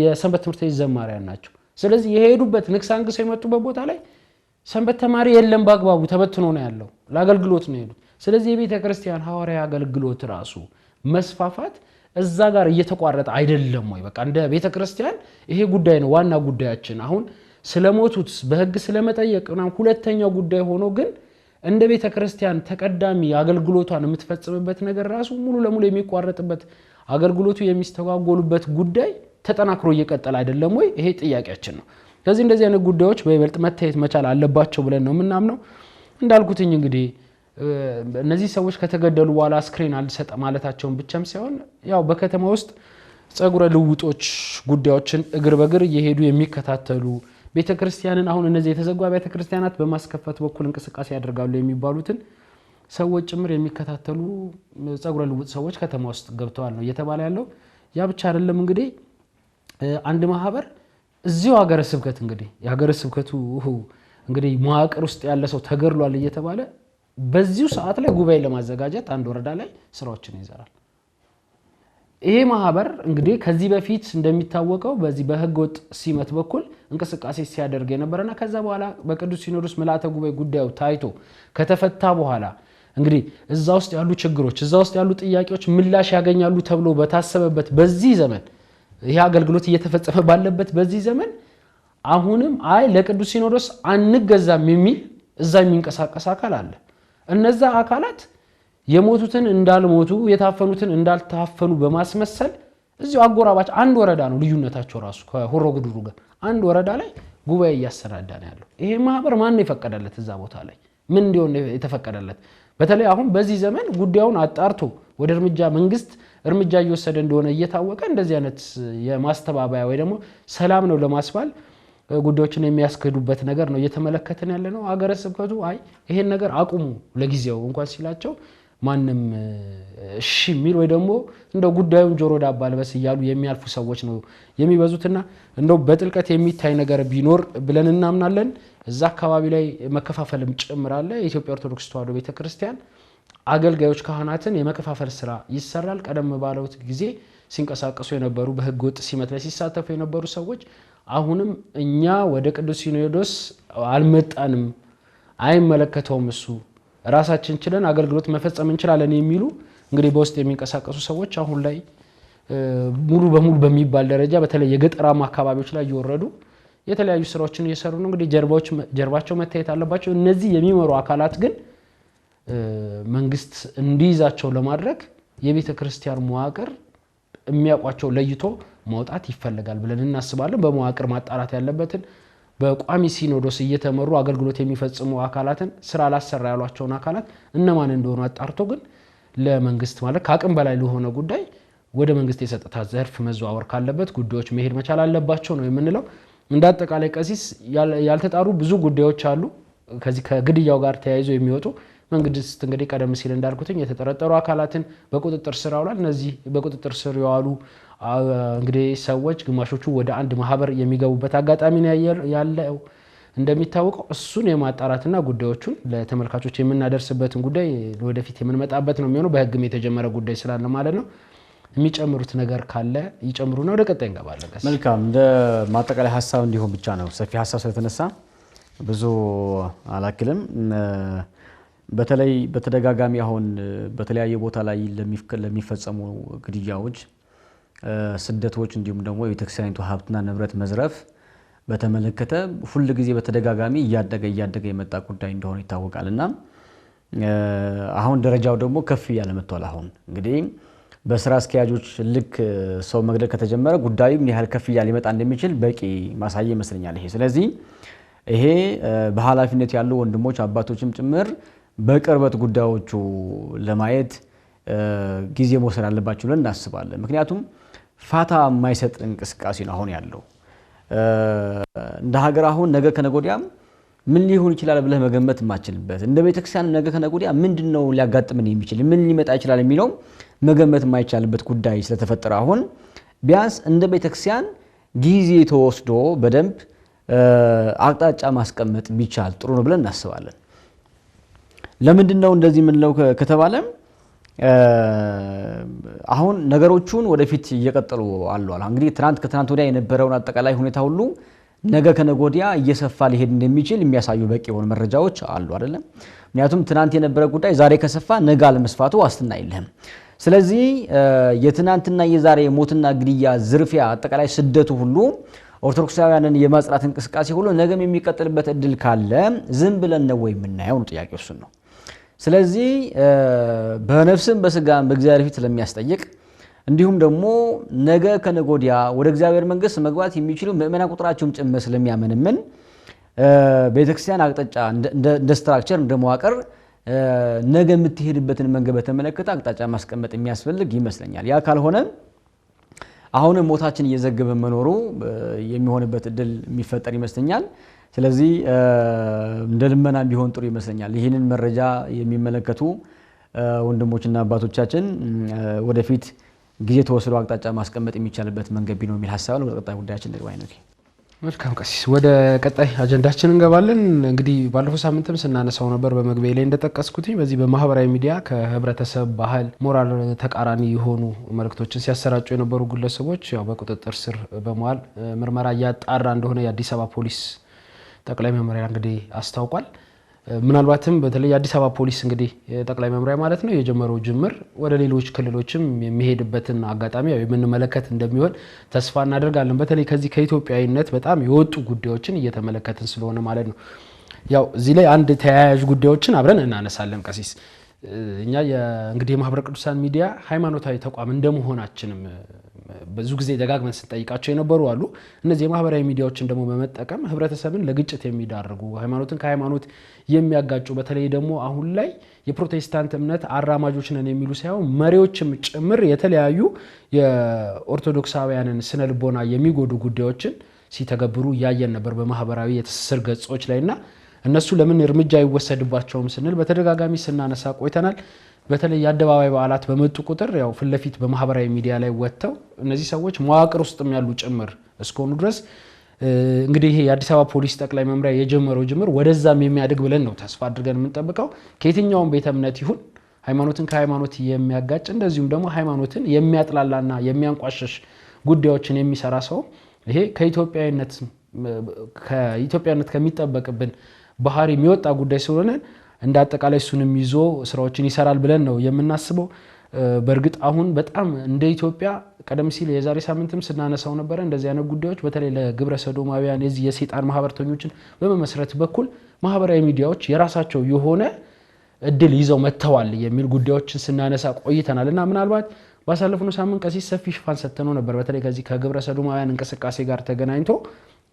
የሰንበት ትምህርት ቤት ዘማሪያን ናቸው። ስለዚህ የሄዱበት ንግስ አንግሰው የመጡበት ቦታ ላይ ሰንበት ተማሪ የለም፣ በአግባቡ ተበትኖ ነው ያለው፣ ለአገልግሎት ነው የሄዱት። ስለዚህ የቤተ ክርስቲያን ሐዋርያዊ አገልግሎት ራሱ መስፋፋት እዛ ጋር እየተቋረጠ አይደለም ወይ? በቃ እንደ ቤተ ክርስቲያን ይሄ ጉዳይ ነው ዋና ጉዳያችን። አሁን ስለሞቱት በህግ ስለመጠየቅ ሁለተኛው ጉዳይ ሆኖ ግን እንደ ቤተ ክርስቲያን ተቀዳሚ አገልግሎቷን የምትፈጽምበት ነገር ራሱ ሙሉ ለሙሉ የሚቋረጥበት አገልግሎቱ የሚስተጓጎሉበት ጉዳይ ተጠናክሮ እየቀጠለ አይደለም ወይ? ይሄ ጥያቄያችን ነው። ስለዚህ እንደዚህ አይነት ጉዳዮች በይበልጥ መታየት መቻል አለባቸው ብለን ነው የምናምነው። እንዳልኩትኝ እንግዲህ እነዚህ ሰዎች ከተገደሉ በኋላ አስክሬን አልሰጥ ማለታቸውን ብቻም ሳይሆን ያው በከተማ ውስጥ ጸጉረ ልውጦች ጉዳዮችን እግር በእግር እየሄዱ የሚከታተሉ ቤተክርስቲያንን አሁን እነዚህ የተዘጉ ቤተክርስቲያናት በማስከፈት በኩል እንቅስቃሴ ያደርጋሉ የሚባሉትን ሰዎች ጭምር የሚከታተሉ ጸጉረ ልውጥ ሰዎች ከተማ ውስጥ ገብተዋል ነው እየተባለ ያለው። ያ ብቻ አይደለም እንግዲህ አንድ ማህበር እዚሁ ሀገረ ስብከት እንግዲህ የሀገረ ስብከቱ እንግዲህ መዋቅር ውስጥ ያለ ሰው ተገድሏል እየተባለ በዚሁ ሰዓት ላይ ጉባኤ ለማዘጋጀት አንድ ወረዳ ላይ ስራዎችን ይሰራል። ይሄ ማህበር እንግዲህ ከዚህ በፊት እንደሚታወቀው በዚህ በህገወጥ ሲመት በኩል እንቅስቃሴ ሲያደርግ የነበረና ከዛ በኋላ በቅዱስ ሲኖዶስ ምልዓተ ጉባኤ ጉዳዩ ታይቶ ከተፈታ በኋላ እንግዲህ እዛ ውስጥ ያሉ ችግሮች እዛ ውስጥ ያሉ ጥያቄዎች ምላሽ ያገኛሉ ተብሎ በታሰበበት በዚህ ዘመን ይሄ አገልግሎት እየተፈጸመ ባለበት በዚህ ዘመን አሁንም አይ ለቅዱስ ሲኖዶስ አንገዛም የሚል እዛ የሚንቀሳቀስ አካል አለ። እነዛ አካላት የሞቱትን እንዳልሞቱ የታፈኑትን እንዳልታፈኑ በማስመሰል እዚሁ አጎራባች አንድ ወረዳ ነው ልዩነታቸው ራሱ ከሆሮ ጉዱሩ ጋር አንድ ወረዳ ላይ ጉባኤ እያሰናዳ ነው ያለው። ይሄ ማህበር ማን ነው የፈቀደለት? እዛ ቦታ ላይ ምን እንዲሆን የተፈቀደለት? በተለይ አሁን በዚህ ዘመን ጉዳዩን አጣርቶ ወደ መንግስት እርምጃ እየወሰደ እንደሆነ እየታወቀ እንደዚህ አይነት የማስተባበያ ወይ ደግሞ ሰላም ነው ለማስባል ጉዳዮችን የሚያስከዱበት ነገር ነው እየተመለከተን ያለ ነው። ሀገረ ስብከቱ አይ ይሄን ነገር አቁሙ ለጊዜው እንኳን ሲላቸው ማንም እሺ የሚል ወይ ደግሞ እንደው ጉዳዩን ጆሮ ዳባ ልበስ እያሉ የሚያልፉ ሰዎች ነው የሚበዙትና እንደው በጥልቀት የሚታይ ነገር ቢኖር ብለን እናምናለን። እዛ አካባቢ ላይ መከፋፈልም ጭምራለ። የኢትዮጵያ ኦርቶዶክስ ተዋሕዶ ቤተክርስቲያን አገልጋዮች ካህናትን የመከፋፈል ስራ ይሰራል። ቀደም ባለው ጊዜ ሲንቀሳቀሱ የነበሩ በህገ ወጥ ሲመት ላይ ሲሳተፉ የነበሩ ሰዎች አሁንም እኛ ወደ ቅዱስ ሲኖዶስ አልመጣንም፣ አይመለከተውም፣ እሱ ራሳችን ችለን አገልግሎት መፈጸም እንችላለን የሚሉ እንግዲህ በውስጥ የሚንቀሳቀሱ ሰዎች አሁን ላይ ሙሉ በሙሉ በሚባል ደረጃ በተለይ የገጠራማ አካባቢዎች ላይ እየወረዱ የተለያዩ ስራዎችን እየሰሩ ነው። እንግዲህ ጀርባቸው መታየት አለባቸው። እነዚህ የሚመሩ አካላት ግን መንግስት እንዲይዛቸው ለማድረግ የቤተ ክርስቲያን መዋቅር የሚያቋቸው ለይቶ ማውጣት ይፈልጋል ብለን እናስባለን። በመዋቅር ማጣራት ያለበትን በቋሚ ሲኖዶስ እየተመሩ አገልግሎት የሚፈጽሙ አካላትን ስራ ላሰራ ያሏቸውን አካላት እነማን እንደሆኑ አጣርቶ ግን ለመንግስት ማለት ከአቅም በላይ ለሆነ ጉዳይ ወደ መንግስት የጸጥታ ዘርፍ መዘዋወር ካለበት ጉዳዮች መሄድ መቻል አለባቸው ነው የምንለው። እንደ አጠቃላይ ቀሲስ ያልተጣሩ ብዙ ጉዳዮች አሉ ከዚህ ከግድያው ጋር ተያይዞ የሚወጡ መንግስት እንግዲህ ቀደም ሲል እንዳልኩትኝ የተጠረጠሩ አካላትን በቁጥጥር ስር አውሏል። እነዚህ በቁጥጥር ስር ያሉ እንግዲህ ሰዎች ግማሾቹ ወደ አንድ ማህበር የሚገቡበት አጋጣሚ ነው ያለው እንደሚታወቀው። እሱን የማጣራትና ጉዳዮቹን ለተመልካቾች የምናደርስበትን ጉዳይ ወደፊት የምንመጣበት ነው የሚሆነው። በህግም የተጀመረ ጉዳይ ስላለ ማለት ነው። የሚጨምሩት ነገር ካለ ይጨምሩና ወደ ቀጣይ እንገባለን። መልካም። እንደ ማጠቃላይ ሀሳብ እንዲሆን ብቻ ነው ሰፊ ሀሳብ ስለተነሳ ብዙ አላክልም። በተለይ በተደጋጋሚ አሁን በተለያየ ቦታ ላይ ለሚፈጸሙ ግድያዎች፣ ስደቶች እንዲሁም ደግሞ የቤተክርስቲያኒቱ ሀብትና ንብረት መዝረፍ በተመለከተ ሁሉ ጊዜ በተደጋጋሚ እያደገ የመጣ ጉዳይ እንደሆነ ይታወቃልና አሁን ደረጃው ደግሞ ከፍ እያለ መጥቷል። አሁን እንግዲህ በስራ አስኪያጆች ልክ ሰው መግደል ከተጀመረ ጉዳዩ ምን ያህል ከፍ እያለ ሊመጣ እንደሚችል በቂ ማሳያ ይመስለኛል ይሄ። ስለዚህ ይሄ በኃላፊነት ያሉ ወንድሞች አባቶችም ጭምር በቅርበት ጉዳዮቹ ለማየት ጊዜ መውሰድ አለባቸው ብለን እናስባለን። ምክንያቱም ፋታ የማይሰጥ እንቅስቃሴ ነው አሁን ያለው እንደ ሀገር። አሁን ነገ ከነገ ወዲያም ምን ሊሆን ይችላል ብለህ መገመት የማትችልበት፣ እንደ ቤተክርስቲያን ነገ ከነገ ወዲያ ምንድነው ሊያጋጥመን የሚችል ምን ሊመጣ ይችላል የሚለው መገመት የማይቻልበት ጉዳይ ስለተፈጠረ አሁን ቢያንስ እንደ ቤተክርስቲያን ጊዜ ተወስዶ በደንብ አቅጣጫ ማስቀመጥ ቢቻል ጥሩ ነው ብለን እናስባለን። ለምንድነው እንደዚህ ምንለው ከተባለ አሁን ነገሮቹን ወደፊት እየቀጠሉ አሉ። እንግዲህ ከትናንት ወዲያ የነበረውን አጠቃላይ ሁኔታ ሁሉ ነገ ከነገ ወዲያ እየሰፋ ሊሄድ እንደሚችል የሚያሳዩ በቂ የሆኑ መረጃዎች አሉ አይደለም። ምክንያቱም ትናንት የነበረ ጉዳይ ዛሬ ከሰፋ ነገ አለመስፋቱ ዋስትና የለህም። ስለዚህ የትናንትና የዛሬ ሞትና ግድያ፣ ዝርፊያ፣ አጠቃላይ ስደቱ ሁሉ ኦርቶዶክሳውያንን የማጽራት እንቅስቃሴ ሁሉ ነገም የሚቀጥልበት እድል ካለ ዝም ብለን ነው ወይ የምናየው ነው ጥያቄው እሱ ነው። ስለዚህ በነፍስም በስጋም በእግዚአብሔር ፊት ስለሚያስጠይቅ እንዲሁም ደግሞ ነገ ከነገ ወዲያ ወደ እግዚአብሔር መንግስት መግባት የሚችሉ ምእመናን ቁጥራቸውም ጭምር ስለሚያመነምን ቤተክርስቲያን አቅጣጫ እንደ ስትራክቸር እንደ መዋቅር ነገ የምትሄድበትን መንገድ በተመለከተ አቅጣጫ ማስቀመጥ የሚያስፈልግ ይመስለኛል። ያ ካልሆነ አሁን ሞታችን እየዘገበ መኖሩ የሚሆንበት እድል የሚፈጠር ይመስለኛል። ስለዚህ እንደ ልመና ቢሆን ጥሩ ይመስለኛል። ይህንን መረጃ የሚመለከቱ ወንድሞችና አባቶቻችን ወደፊት ጊዜ ተወስዶ አቅጣጫ ማስቀመጥ የሚቻልበት መንገድ ቢኖር የሚል ሐሳብ ነው። ወደ ቀጣይ ጉዳያችን እንግባለን ነው። መልካም ቀሲስ፣ ወደ ቀጣይ አጀንዳችን እንገባለን። እንግዲህ ባለፈው ሳምንትም ስናነሳው ነበር በመግቢያ ላይ እንደጠቀስኩት በዚህ በማህበራዊ ሚዲያ ከህብረተሰብ ባህል ሞራል ተቃራኒ የሆኑ መልእክቶችን ሲያሰራጩ የነበሩ ግለሰቦች ያው በቁጥጥር ስር በመዋል ምርመራ እያጣራ እንደሆነ የአዲስ አበባ ፖሊስ ጠቅላይ መምሪያ እንግዲህ አስታውቋል። ምናልባትም በተለይ የአዲስ አበባ ፖሊስ እንግዲህ ጠቅላይ መምሪያ ማለት ነው የጀመረው ጅምር ወደ ሌሎች ክልሎችም የሚሄድበትን አጋጣሚ የምንመለከት እንደሚሆን ተስፋ እናደርጋለን። በተለይ ከዚህ ከኢትዮጵያዊነት በጣም የወጡ ጉዳዮችን እየተመለከትን ስለሆነ ማለት ነው። ያው እዚህ ላይ አንድ ተያያዥ ጉዳዮችን አብረን እናነሳለን ቀሲስ። እኛ እንግዲህ የማህበረ ቅዱሳን ሚዲያ ሃይማኖታዊ ተቋም እንደመሆናችንም ብዙ ጊዜ ደጋግመን ስንጠይቃቸው የነበሩ አሉ። እነዚህ የማህበራዊ ሚዲያዎችን ደግሞ በመጠቀም ህብረተሰብን ለግጭት የሚዳርጉ ሃይማኖትን ከሃይማኖት የሚያጋጩ በተለይ ደግሞ አሁን ላይ የፕሮቴስታንት እምነት አራማጆች ነን የሚሉ ሳይሆን መሪዎችም ጭምር የተለያዩ የኦርቶዶክሳውያንን ስነ ልቦና የሚጎዱ ጉዳዮችን ሲተገብሩ ያየን ነበር በማህበራዊ የትስስር ገጾች ላይና እነሱ ለምን እርምጃ ይወሰድባቸውም ስንል በተደጋጋሚ ስናነሳ ቆይተናል። በተለይ የአደባባይ በዓላት በመጡ ቁጥር ያው ፍለፊት በማህበራዊ ሚዲያ ላይ ወጥተው እነዚህ ሰዎች መዋቅር ውስጥም ያሉ ጭምር እስከሆኑ ድረስ እንግዲህ ይሄ የአዲስ አበባ ፖሊስ ጠቅላይ መምሪያ የጀመረው ጅምር ወደዛም የሚያድግ ብለን ነው ተስፋ አድርገን የምንጠብቀው። ከየትኛውም ቤተ እምነት ይሁን ሃይማኖትን ከሃይማኖት የሚያጋጭ እንደዚሁም ደግሞ ሃይማኖትን የሚያጥላላና የሚያንቋሽሽ ጉዳዮችን የሚሰራ ሰው ይሄ ከኢትዮጵያዊነት ከሚጠበቅብን ባህሪ የሚወጣ ጉዳይ ስለሆነ እንደ አጠቃላይ እሱንም ይዞ ስራዎችን ይሰራል ብለን ነው የምናስበው። በእርግጥ አሁን በጣም እንደ ኢትዮጵያ ቀደም ሲል የዛሬ ሳምንትም ስናነሳው ነበር እንደዚህ አይነት ጉዳዮች በተለይ ለግብረ ሰዶማውያን የዚህ የሰይጣን ማህበርተኞችን በመመስረት በኩል ማህበራዊ ሚዲያዎች የራሳቸው የሆነ እድል ይዘው መተዋል የሚል ጉዳዮችን ስናነሳ ቆይተናል እና ምናልባት ባሳለፍነው ሳምንት ቀሲስ ሰፊ ሽፋን ሰጥተነው ነበር በተለይ ከዚህ ከግብረ ሰዶማውያን እንቅስቃሴ ጋር ተገናኝቶ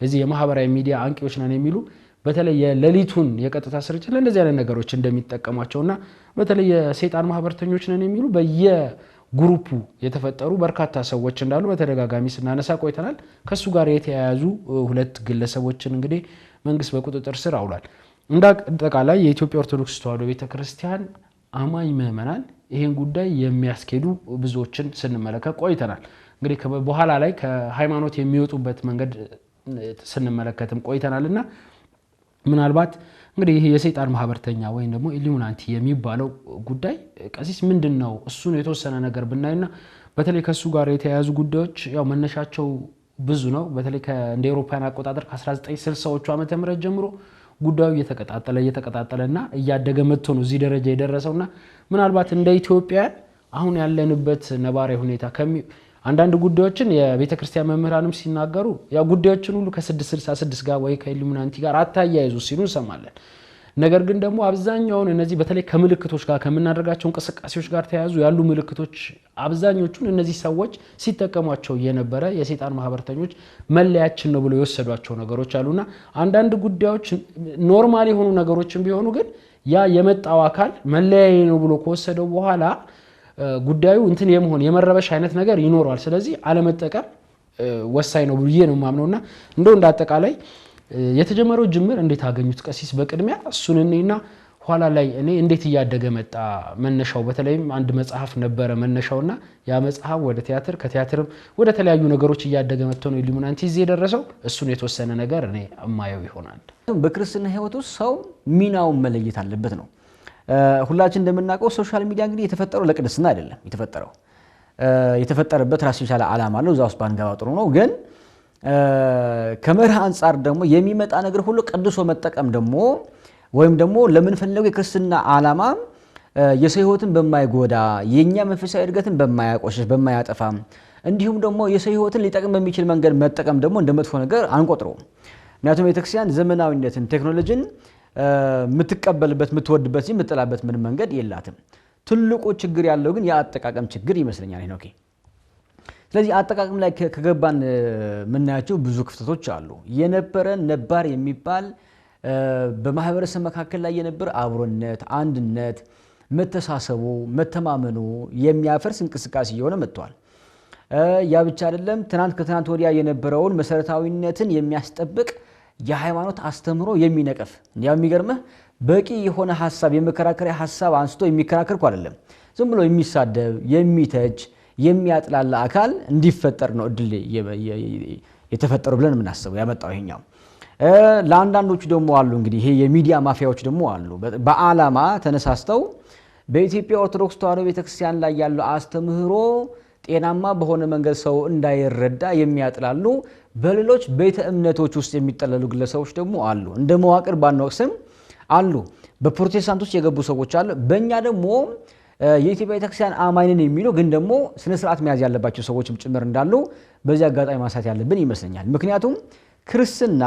እዚህ የማህበራዊ ሚዲያ አንቂዎች ነን የሚሉ በተለይ የሌሊቱን የቀጥታ ስርጭት ለእንደዚህ አይነት ነገሮች እንደሚጠቀሟቸውና በተለይ የሰይጣን ማህበርተኞች ነን የሚሉ በየግሩፑ የተፈጠሩ በርካታ ሰዎች እንዳሉ በተደጋጋሚ ስናነሳ ቆይተናል። ከሱ ጋር የተያያዙ ሁለት ግለሰቦችን እንግዲህ መንግስት በቁጥጥር ስር አውሏል። እንደ አጠቃላይ የኢትዮጵያ ኦርቶዶክስ ተዋሕዶ ቤተክርስቲያን አማኝ ምዕመናን ይሄን ጉዳይ የሚያስኬዱ ብዙዎችን ስንመለከት ቆይተናል። እንግዲህ በኋላ ላይ ከሃይማኖት የሚወጡበት መንገድ ስንመለከትም ቆይተናልና ምናልባት እንግዲህ ይሄ የሰይጣን ማህበርተኛ ወይም ደግሞ ኢሉሚናቲ የሚባለው ጉዳይ ቀሲስ ምንድነው እሱን የተወሰነ ነገር ብናይና በተለይ ከሱ ጋር የተያያዙ ጉዳዮች ያው መነሻቸው ብዙ ነው። በተለይ እንደ አውሮፓውያን አቆጣጠር ከ1960ዎቹ ዓመተ ምህረት ጀምሮ ጉዳዩ እየተቀጣጠለና እያደገ መጥቶ ነው እዚህ ደረጃ የደረሰውና ምናልባት እንደ ኢትዮጵያ አሁን ያለንበት ነባራዊ ሁኔታ አንዳንድ ጉዳዮችን የቤተክርስቲያን መምህራንም ሲናገሩ ያው ጉዳዮችን ሁሉ ከ666 ጋር ወይ ከኢሉሚናቲ ጋር አታያይዙ ሲሉ እንሰማለን። ነገር ግን ደግሞ አብዛኛውን እነዚህ በተለይ ከምልክቶች ጋር ከምናደርጋቸው እንቅስቃሴዎች ጋር ተያያዙ ያሉ ምልክቶች አብዛኞቹን እነዚህ ሰዎች ሲጠቀሟቸው የነበረ የሰይጣን ማህበርተኞች መለያችን ነው ብሎ የወሰዷቸው ነገሮች አሉና አንዳንድ ጉዳዮች ኖርማል የሆኑ ነገሮችን ቢሆኑ ግን ያ የመጣው አካል መለያዬ ነው ብሎ ከወሰደው በኋላ ጉዳዩ እንትን የመሆን የመረበሽ አይነት ነገር ይኖራል። ስለዚህ አለመጠቀም ወሳኝ ነው ብዬ ነው ማምነውና እንደው እንዳጠቃላይ የተጀመረው ጅምር እንዴት አገኙት ቀሲስ? በቅድሚያ እሱን እኔና ኋላ ላይ እኔ እንዴት እያደገ መጣ መነሻው በተለይም አንድ መጽሐፍ ነበረ መነሻውና ያ መጽሐፍ ወደ ቲያትር ከቲያትርም ወደ ተለያዩ ነገሮች እያደገ መጥቶ ነው ኢሉሚናቲ እዚህ የደረሰው። እሱን የተወሰነ ነገር እኔ እማየው ይሆናል። በክርስትና ህይወት ውስጥ ሰው ሚናውን መለየት አለበት ነው። ሁላችን እንደምናውቀው ሶሻል ሚዲያ እንግዲህ የተፈጠረው ለቅድስና አይደለም። የተፈጠረበት ራሱ የቻለ ዓላማ አለው። እዛ ውስጥ ባንገባ ጥሩ ነው። ግን ከመርህ አንፃር ደግሞ የሚመጣ ነገር ሁሉ ቅዱሶ መጠቀም ደግሞ ወይም ደግሞ ለምን ፈለገው የክርስትና ዓላማ የሰው ህይወትን በማይጎዳ የኛ መንፈሳዊ እድገትን በማያቆሽሽ በማያጠፋ እንዲሁም ደግሞ የሰው ህይወትን ሊጠቅም በሚችል መንገድ መጠቀም ደግሞ እንደመጥፎ ነገር አንቆጥረው። ምክንያቱም ቤተክርስቲያን ዘመናዊነትን ቴክኖሎጂን ምትቀበልበት ምትወድበት እንጂ ምትጠላበት ምን መንገድ የላትም። ትልቁ ችግር ያለው ግን የአጠቃቀም ችግር ይመስለኛል ነው። ስለዚህ አጠቃቀም ላይ ከገባን ምናያቸው ብዙ ክፍተቶች አሉ። የነበረ ነባር የሚባል በማህበረሰብ መካከል ላይ የነበረ አብሮነት፣ አንድነት፣ መተሳሰቡ፣ መተማመኑ የሚያፈርስ እንቅስቃሴ እየሆነ መጥቷል። ያ ብቻ አይደለም። ትናንት ከትናንት ወዲያ የነበረውን መሰረታዊነትን የሚያስጠብቅ የሃይማኖት አስተምሮ የሚነቀፍ እንዲያው የሚገርምህ በቂ የሆነ ሐሳብ የመከራከሪያ ሐሳብ አንስቶ የሚከራከር አይደለም። ዝም ብሎ የሚሳደብ የሚተጅ የሚያጥላላ አካል እንዲፈጠር ነው እድል የተፈጠረው ብለን የምናስበው ያመጣው ይሄኛው። ለአንዳንዶቹ ደግሞ አሉ እንግዲህ ይሄ የሚዲያ ማፊያዎች ደግሞ አሉ። በዓላማ ተነሳስተው በኢትዮጵያ ኦርቶዶክስ ተዋሕዶ ቤተክርስቲያን ላይ ያለው አስተምህሮ ጤናማ በሆነ መንገድ ሰው እንዳይረዳ የሚያጥላሉ በሌሎች ቤተ እምነቶች ውስጥ የሚጠለሉ ግለሰቦች ደግሞ አሉ። እንደ መዋቅር ባንወቅስም አሉ። በፕሮቴስታንት ውስጥ የገቡ ሰዎች አሉ። በእኛ ደግሞ የኢትዮጵያ ቤተክርስቲያን አማኝነን የሚሉ ግን ደግሞ ስነ ስርዓት መያዝ ያለባቸው ሰዎችም ጭምር እንዳሉ በዚህ አጋጣሚ ማሳት ያለብን ይመስለኛል። ምክንያቱም ክርስትና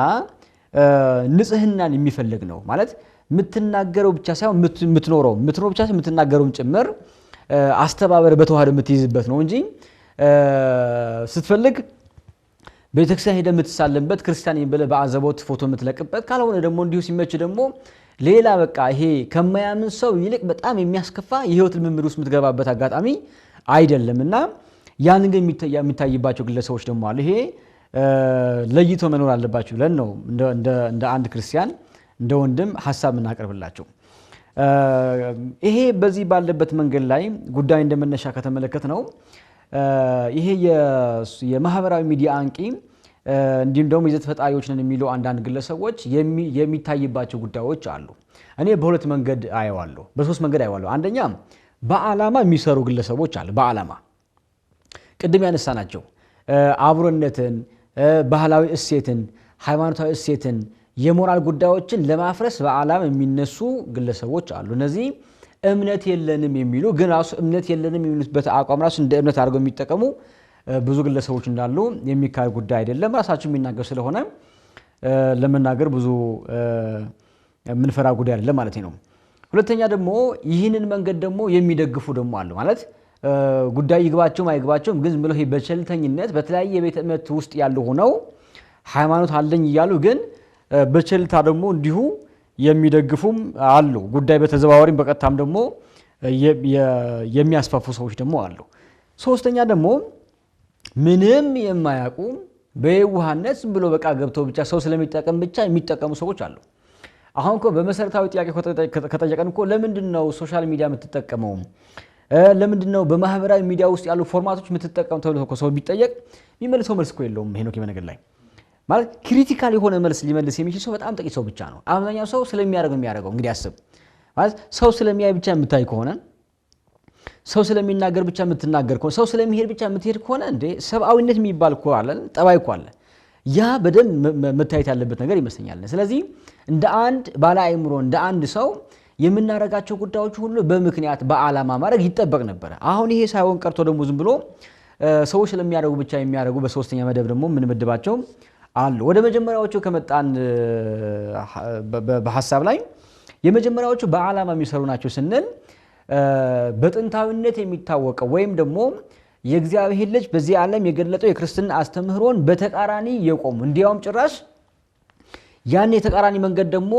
ንጽህናን የሚፈልግ ነው ማለት ምትናገረው ብቻ ሳይሆን ምትኖረው ብቻ ሳይሆን ምትናገረውም ጭምር አስተባበር በተዋህዶ የምትይዝበት ነው እንጂ ስትፈልግ ቤተክርስቲያን ሄደ የምትሳለምበት ክርስቲያን ይበለ በአዘቦት ፎቶ የምትለቅበት ካልሆነ ደግሞ እንዲሁ ሲመች ደግሞ ሌላ በቃ ይሄ ከማያምን ሰው ይልቅ በጣም የሚያስከፋ የህይወት ልምምድ ውስጥ የምትገባበት አጋጣሚ አይደለምና ያን ግን የሚታይባቸው ግለሰቦች ደግሞ አሉ። ይሄ ለይቶ መኖር አለባቸው ብለን ነው እንደ አንድ ክርስቲያን እንደ ወንድም ሐሳብ እናቀርብላቸው። ይሄ በዚህ ባለበት መንገድ ላይ ጉዳይ እንደመነሻ ከተመለከት ነው ይሄ የማህበራዊ ሚዲያ አንቂ እንዲሁም ደግሞ ይዘት ፈጣሪዎች ነን የሚሉ አንዳንድ ግለሰቦች የሚታይባቸው ጉዳዮች አሉ። እኔ በሁለት መንገድ አየዋለሁ፣ በሶስት መንገድ አየዋለሁ። አንደኛ በዓላማ የሚሰሩ ግለሰቦች አሉ። በዓላማ ቅድም ያነሳናቸው አብሮነትን፣ ባህላዊ እሴትን፣ ሃይማኖታዊ እሴትን፣ የሞራል ጉዳዮችን ለማፍረስ በዓላማ የሚነሱ ግለሰቦች አሉ። እነዚህ እምነት የለንም የሚሉ ግን ራሱ እምነት የለንም የሚሉበት አቋም ራሱ እንደ እምነት አድርገው የሚጠቀሙ ብዙ ግለሰቦች እንዳሉ የሚካድ ጉዳይ አይደለም። ራሳቸው የሚናገር ስለሆነ ለመናገር ብዙ ምንፈራ ጉዳይ አይደለም ማለት ነው። ሁለተኛ ደግሞ ይህንን መንገድ ደግሞ የሚደግፉ ደግሞ አሉ ማለት ጉዳይ ይግባቸውም አይግባቸውም ግን ብለው ይሄ በቸልተኝነት በተለያየ ቤተ እምነት ውስጥ ያሉ ሆነው ሃይማኖት አለኝ እያሉ ግን በቸልታ ደግሞ እንዲሁ የሚደግፉም አሉ። ጉዳይ በተዘዋዋሪም በቀጥታም ደግሞ የሚያስፋፉ ሰዎች ደግሞ አሉ። ሶስተኛ ደግሞ ምንም የማያውቁ በየዋህነት ብሎ በቃ ገብተው ብቻ ሰው ስለሚጠቀም ብቻ የሚጠቀሙ ሰዎች አሉ። አሁን እኮ በመሰረታዊ ጥያቄ ከጠየቀን እኮ ለምንድን ነው ሶሻል ሚዲያ የምትጠቀመው? ለምንድን ነው በማህበራዊ ሚዲያ ውስጥ ያሉ ፎርማቶች የምትጠቀሙ ተብሎ እኮ ሰው ቢጠየቅ የሚመልሰው መልስ እኮ የለውም። ሄኖክ በነገር ላይ ማለት ክሪቲካል የሆነ መልስ ሊመልስ የሚችል ሰው በጣም ጥቂት ሰው ብቻ ነው። አብዛኛው ሰው ስለሚያደርገው የሚያደርገው እንግዲህ አስብ ማለት ሰው ስለሚያይ ብቻ የምታይ ከሆነ ሰው ስለሚናገር ብቻ የምትናገር ከሆነ ሰው ስለሚሄድ ብቻ የምትሄድ ከሆነ እንዴ ሰብአዊነት የሚባል እኮ አለ፣ ጠባይ እኮ አለ። ያ በደንብ መታየት ያለበት ነገር ይመስለኛል። ስለዚህ እንደ አንድ ባለ አእምሮ እንደ አንድ ሰው የምናረጋቸው ጉዳዮች ሁሉ በምክንያት በዓላማ ማድረግ ይጠበቅ ነበር። አሁን ይሄ ሳይሆን ቀርቶ ደግሞ ዝም ብሎ ሰዎች ስለሚያደርጉ ብቻ የሚያደርጉ በሶስተኛ መደብ ደግሞ ምን ምድባቸው አሉ። ወደ መጀመሪያዎቹ ከመጣን በሐሳብ ላይ የመጀመሪያዎቹ በዓላማ የሚሰሩ ናቸው ስንል በጥንታዊነት የሚታወቀው ወይም ደግሞ የእግዚአብሔር ልጅ በዚህ ዓለም የገለጠው የክርስትና አስተምህሮን በተቃራኒ የቆሙ እንዲያውም ጭራሽ ያን የተቃራኒ መንገድ ደግሞ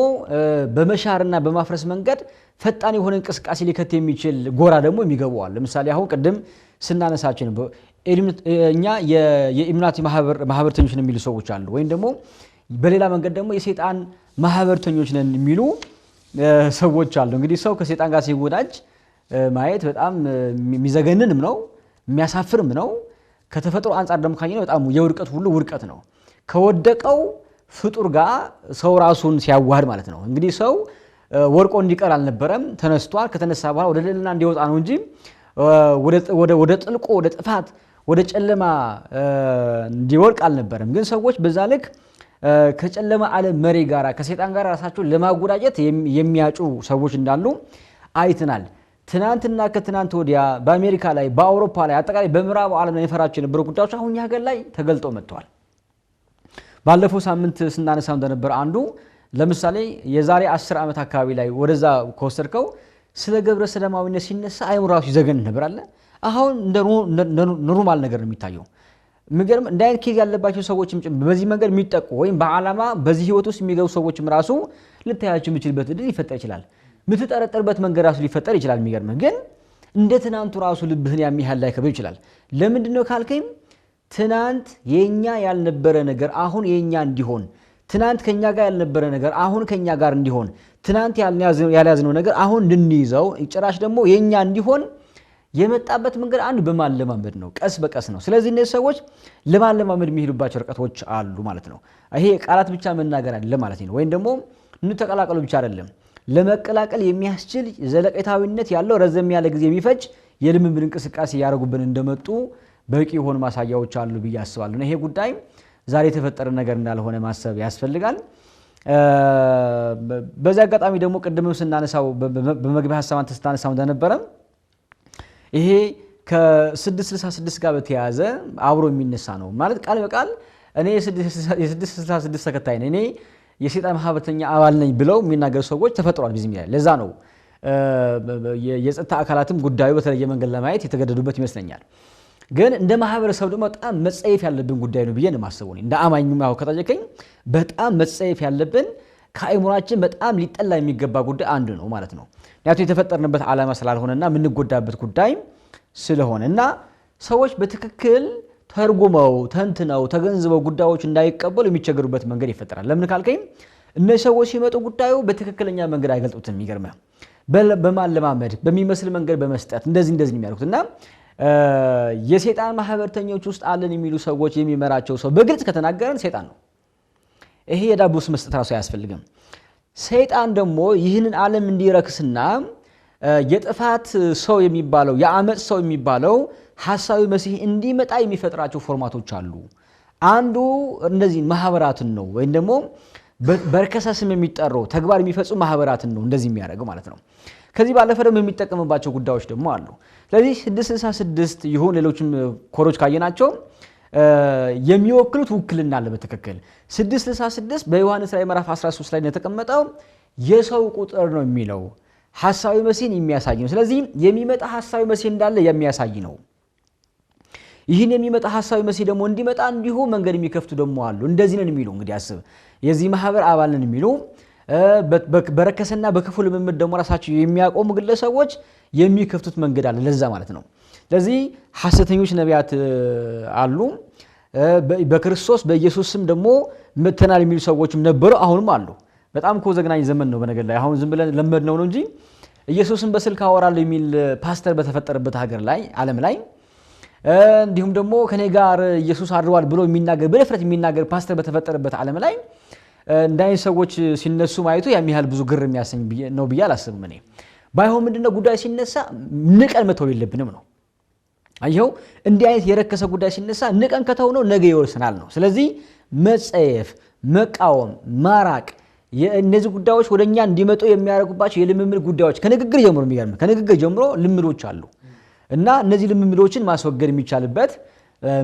በመሻርና በማፍረስ መንገድ ፈጣን የሆነ እንቅስቃሴ ሊከት የሚችል ጎራ ደግሞ የሚገቡዋል። ለምሳሌ አሁን ቀደም ስናነሳችን እኛ የኢሉሚናቲ ማህበርተኞች ነን የሚሉ ሰዎች አሉ። ወይም ደግሞ በሌላ መንገድ ደግሞ የሰይጣን ማህበርተኞች ነን የሚሉ ሰዎች አሉ። እንግዲህ ሰው ከሰይጣን ጋር ሲወዳጅ ማየት በጣም የሚዘገንንም ነው የሚያሳፍርም ነው። ከተፈጥሮ አንፃር ደግሞ ካየነው በጣም የውድቀት ሁሉ ውድቀት ነው። ከወደቀው ፍጡር ጋር ሰው ራሱን ሲያዋህድ ማለት ነው። እንግዲህ ሰው ወርቆ እንዲቀር አልነበረም፣ ተነስቷል። ከተነሳ በኋላ ወደ ልዕልና እንዲወጣ ነው እንጂ ወደ ጥልቁ ወደ ጥፋት ወደ ጨለማ እንዲወድቅ አልነበረም። ግን ሰዎች በዛ ልክ ከጨለማ ዓለም መሪ ጋር ከሰይጣን ጋር ራሳቸውን ለማጎዳጀት የሚያጩ ሰዎች እንዳሉ አይተናል። ትናንትና ከትናንት ወዲያ በአሜሪካ ላይ በአውሮፓ ላይ አጠቃላይ በምዕራቡ ዓለም ላይ የፈራቸው የነበሩ ጉዳዮች አሁን ሀገር ላይ ተገልጠው መጥተዋል። ባለፈው ሳምንት ስናነሳው እንደነበር አንዱ ለምሳሌ የዛሬ 10 ዓመት አካባቢ ላይ ወደዛ ከወሰድከው ስለ ገብረ ሰዶማዊነት ሲነሳ አይምሮ ራሱ ይዘገን ነበር አለ። አሁን እንደ ኖርማል ነገር ነው የሚታየው። ምንገርም እንደ አይነት ኬዝ ያለባቸው ሰዎችም በዚህ መንገድ የሚጠቁ ወይም በዓላማ በዚህ ህይወት ውስጥ የሚገቡ ሰዎችም ራሱ ልታያቸው የሚችልበት እድል ሊፈጠር ይችላል። ምትጠረጠርበት መንገድ ራሱ ሊፈጠር ይችላል። የሚገርም ግን እንደ ትናንቱ ራሱ ልብህን ያሚያህል ላይ ከበው ይችላል። ለምንድን ነው ካልከኝ ትናንት የኛ ያልነበረ ነገር አሁን የኛ እንዲሆን፣ ትናንት ከኛ ጋር ያልነበረ ነገር አሁን ከኛ ጋር እንዲሆን፣ ትናንት ያልያዝነው ነገር አሁን እንድንይዘው ጭራሽ ደግሞ የኛ እንዲሆን የመጣበት መንገድ አንዱ በማለማመድ ነው፣ ቀስ በቀስ ነው። ስለዚህ እነዚህ ሰዎች ለማለማመድ የሚሄዱባቸው ርቀቶች አሉ ማለት ነው። ይሄ ቃላት ብቻ መናገር አይደለም ማለት ነው። ወይም ደግሞ እንተቀላቀሉ ብቻ አይደለም፣ ለመቀላቀል የሚያስችል ዘለቄታዊነት ያለው ረዘም ያለ ጊዜ የሚፈጅ የልምምድ እንቅስቃሴ ያደረጉብን እንደመጡ በቂ የሆኑ ማሳያዎች አሉ ብዬ አስባለሁ። ይሄ ጉዳይ ዛሬ የተፈጠረ ነገር እንዳልሆነ ማሰብ ያስፈልጋል። በዚህ አጋጣሚ ደግሞ ቅድምም ስናነሳው በመግቢያ ሐሳባን ስናነሳው እንደነበረ ይሄ ከ666 ጋር በተያያዘ አብሮ የሚነሳ ነው ማለት ቃል በቃል እኔ የ666 ተከታይ ነኝ፣ እኔ የሰይጣን ማህበርተኛ አባል ነኝ ብለው የሚናገሩ ሰዎች ተፈጥሯል በዚህ ሚዲያ። ለዛ ነው የጸጥታ አካላትም ጉዳዩ በተለየ መንገድ ለማየት የተገደዱበት ይመስለኛል። ግን እንደ ማህበረሰብ ደግሞ በጣም መጸየፍ ያለብን ጉዳይ ነው ብዬ ነው የማስበው። እንደ አማኝም ያው ከጠየቀኝ በጣም መጸየፍ ያለብን ከአይሙራችን በጣም ሊጠላ የሚገባ ጉዳይ አንዱ ነው ማለት ነው። ምክንያቱም የተፈጠርንበት ዓላማ ስላልሆነና የምንጎዳበት ጉዳይ ስለሆነና ሰዎች በትክክል ተርጉመው ተንትነው ተገንዝበው ጉዳዮች እንዳይቀበሉ የሚቸገሩበት መንገድ ይፈጠራል። ለምን ካልከኝ እነዚህ ሰዎች ሲመጡ ጉዳዩ በትክክለኛ መንገድ አይገልጡትም። ይገርማል። በማለማመድ በሚመስል መንገድ በመስጠት እንደዚህ የሚያደርጉትና የሰይጣን ማህበርተኞች ውስጥ አለን የሚሉ ሰዎች የሚመራቸው ሰው በግልጽ ከተናገረን ሰይጣን ነው። ይሄ የዳቦስ መስጠት ራሱ አያስፈልግም። ሰይጣን ደግሞ ይህንን ዓለም እንዲረክስና የጥፋት ሰው የሚባለው የአመጽ ሰው የሚባለው ሐሳዊ መሲህ እንዲመጣ የሚፈጥራቸው ፎርማቶች አሉ። አንዱ እንደዚህ ማህበራትን ነው ወይም ደግሞ በርከሰ ስም የሚጠሩ ተግባር የሚፈጽሙ ማህበራትን ነው እንደዚህ የሚያደርገው ማለት ነው። ከዚህ ባለፈ ደግሞ የሚጠቀምባቸው ጉዳዮች ደግሞ አሉ። ስለዚህ 666 ይሁን ሌሎችም ኮዶች ካየናቸው የሚወክሉት ውክልና አለ በትክክል 666 በዮሐንስ ራዕይ ምዕራፍ 13 ላይ የተቀመጠው የሰው ቁጥር ነው የሚለው ሐሳዊ መሲህን የሚያሳይ ነው። ስለዚህ የሚመጣ ሐሳዊ መሲህ እንዳለ የሚያሳይ ነው። ይህን የሚመጣ ሐሳዊ መሲህ ደግሞ እንዲመጣ እንዲሁ መንገድ የሚከፍቱ ደግሞ አሉ። እንደዚህ ነን የሚሉ እንግዲህ አስብ የዚህ ማህበር አባል ነን የሚሉ በረከሰና በክፉ ልምምድ ደግሞ ራሳቸው የሚያቆሙ ግለሰቦች የሚከፍቱት መንገድ አለ ለዛ ማለት ነው። ስለዚህ ሐሰተኞች ነቢያት አሉ። በክርስቶስ በኢየሱስ ስም ደግሞ መተናል የሚሉ ሰዎችም ነበሩ አሁንም አሉ። በጣም እኮ ዘግናኝ ዘመን ነው በነገር ላይ አሁን ዝም ብለን ለመድነው ነው እንጂ ኢየሱስን በስልክ አወራለሁ የሚል ፓስተር በተፈጠረበት ሀገር ላይ ዓለም ላይ እንዲሁም ደግሞ ከኔ ጋር ኢየሱስ አድሯል ብሎ የሚናገር በድፍረት የሚናገር ፓስተር በተፈጠረበት ዓለም ላይ እንዳይን ሰዎች ሲነሱ ማየቱ የሚያህል ብዙ ግር የሚያሰኝ ነው ብዬ አላስብም። እኔ ባይሆን ምንድነው ጉዳይ ሲነሳ ንቀን መተው የለብንም ነው። አይው እንዲህ አይነት የረከሰ ጉዳይ ሲነሳ ንቀን ከተው ነው ነገ ይወርስናል ነው። ስለዚህ መጸየፍ፣ መቃወም፣ ማራቅ የእነዚህ ጉዳዮች ወደኛ እንዲመጡ የሚያደርጉባቸው የልምምድ ጉዳዮች ከንግግር ጀምሮ የሚገርም ከንግግር ጀምሮ ልምዶች አሉ እና እነዚህ ልምምዶችን ማስወገድ የሚቻልበት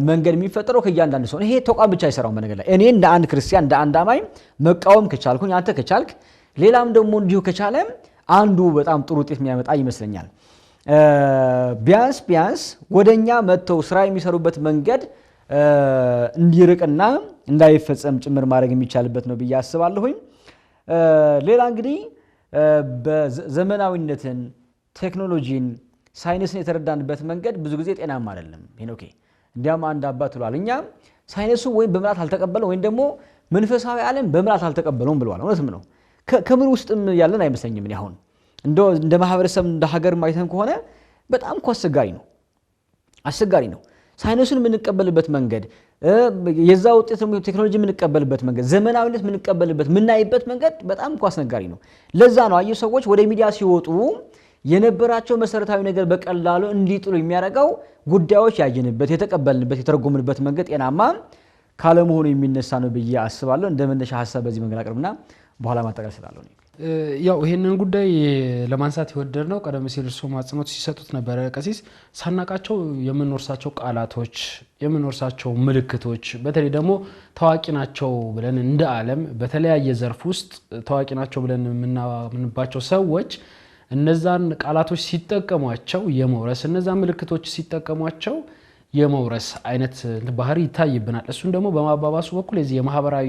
መንገድ የሚፈጠረው ከእያንዳንዱ ሰው ይሄ ተቋም ብቻ አይሰራው በነገር ላይ እኔ እንደ አንድ ክርስቲያን እንደ አንድ አማኝ መቃወም ከቻልኩኝ አንተ ከቻልክ ሌላም ደግሞ እንዲሁ ከቻለ አንዱ በጣም ጥሩ ውጤት የሚያመጣ ይመስለኛል። ቢያንስ ወደኛ መጥተው ስራ የሚሰሩበት መንገድ እንዲርቅና እንዳይፈጸም ጭምር ማድረግ የሚቻልበት ነው ብዬ አስባለሁኝ። ሌላ እንግዲህ በዘመናዊነትን ቴክኖሎጂን ሳይንስን የተረዳንበት መንገድ ብዙ ጊዜ ጤናማ አይደለም። ሄኖኬ እንዲያም አንድ አባት ብለዋል እኛ ሳይንሱ ወይም በምላት አልተቀበለው ወይም ደግሞ መንፈሳዊ ዓለም በምላት አልተቀበለውም ብለዋል። እውነትም ነው። ከምን ውስጥም ያለን አይመስለኝም። እኔ አሁን እንደ ማህበረሰብ እንደ ሀገር ማይተን ከሆነ በጣም እኮ አስቸጋሪ ነው። ሳይንሱን የምንቀበልበት መንገድ የዛ ውጤት ቴክኖሎጂ የምንቀበልበት መንገድ ዘመናዊነት የምንቀበልበት ምናይበት መንገድ በጣም እኮ አስቸጋሪ ነው። ለዛ ነው አየሁ ሰዎች ወደ ሚዲያ ሲወጡ የነበራቸው መሰረታዊ ነገር በቀላሉ እንዲጥሉ የሚያደርገው ጉዳዮች ያየንበት የተቀበልንበት የተረጎምንበት መንገድ ጤናማ ካለመሆኑ የሚነሳ ነው ብዬ አስባለሁ። እንደመነሻ ሐሳብ በዚህ መንገድ አቅርብና በኋላ ማጠቃለል ስላለሁ ያው ይሄንን ጉዳይ ለማንሳት ይወደድነው ቀደም ሲል እርሶ ማጽኖት ሲሰጡት ነበር። ቀሲስ ሳናቃቸው የምንወርሳቸው ቃላቶች የምንወርሳቸው ምልክቶች በተለይ ደግሞ ታዋቂ ናቸው ብለን እንደ ዓለም በተለያየ ዘርፍ ውስጥ ታዋቂ ናቸው ብለን የምናምንባቸው ሰዎች እነዛን ቃላቶች ሲጠቀሟቸው የመውረስ እነዛን ምልክቶች ሲጠቀሟቸው የመውረስ አይነት ባህሪ ይታይብናል። እሱን ደግሞ በማባባሱ በኩል የዚህ የማህበራዊ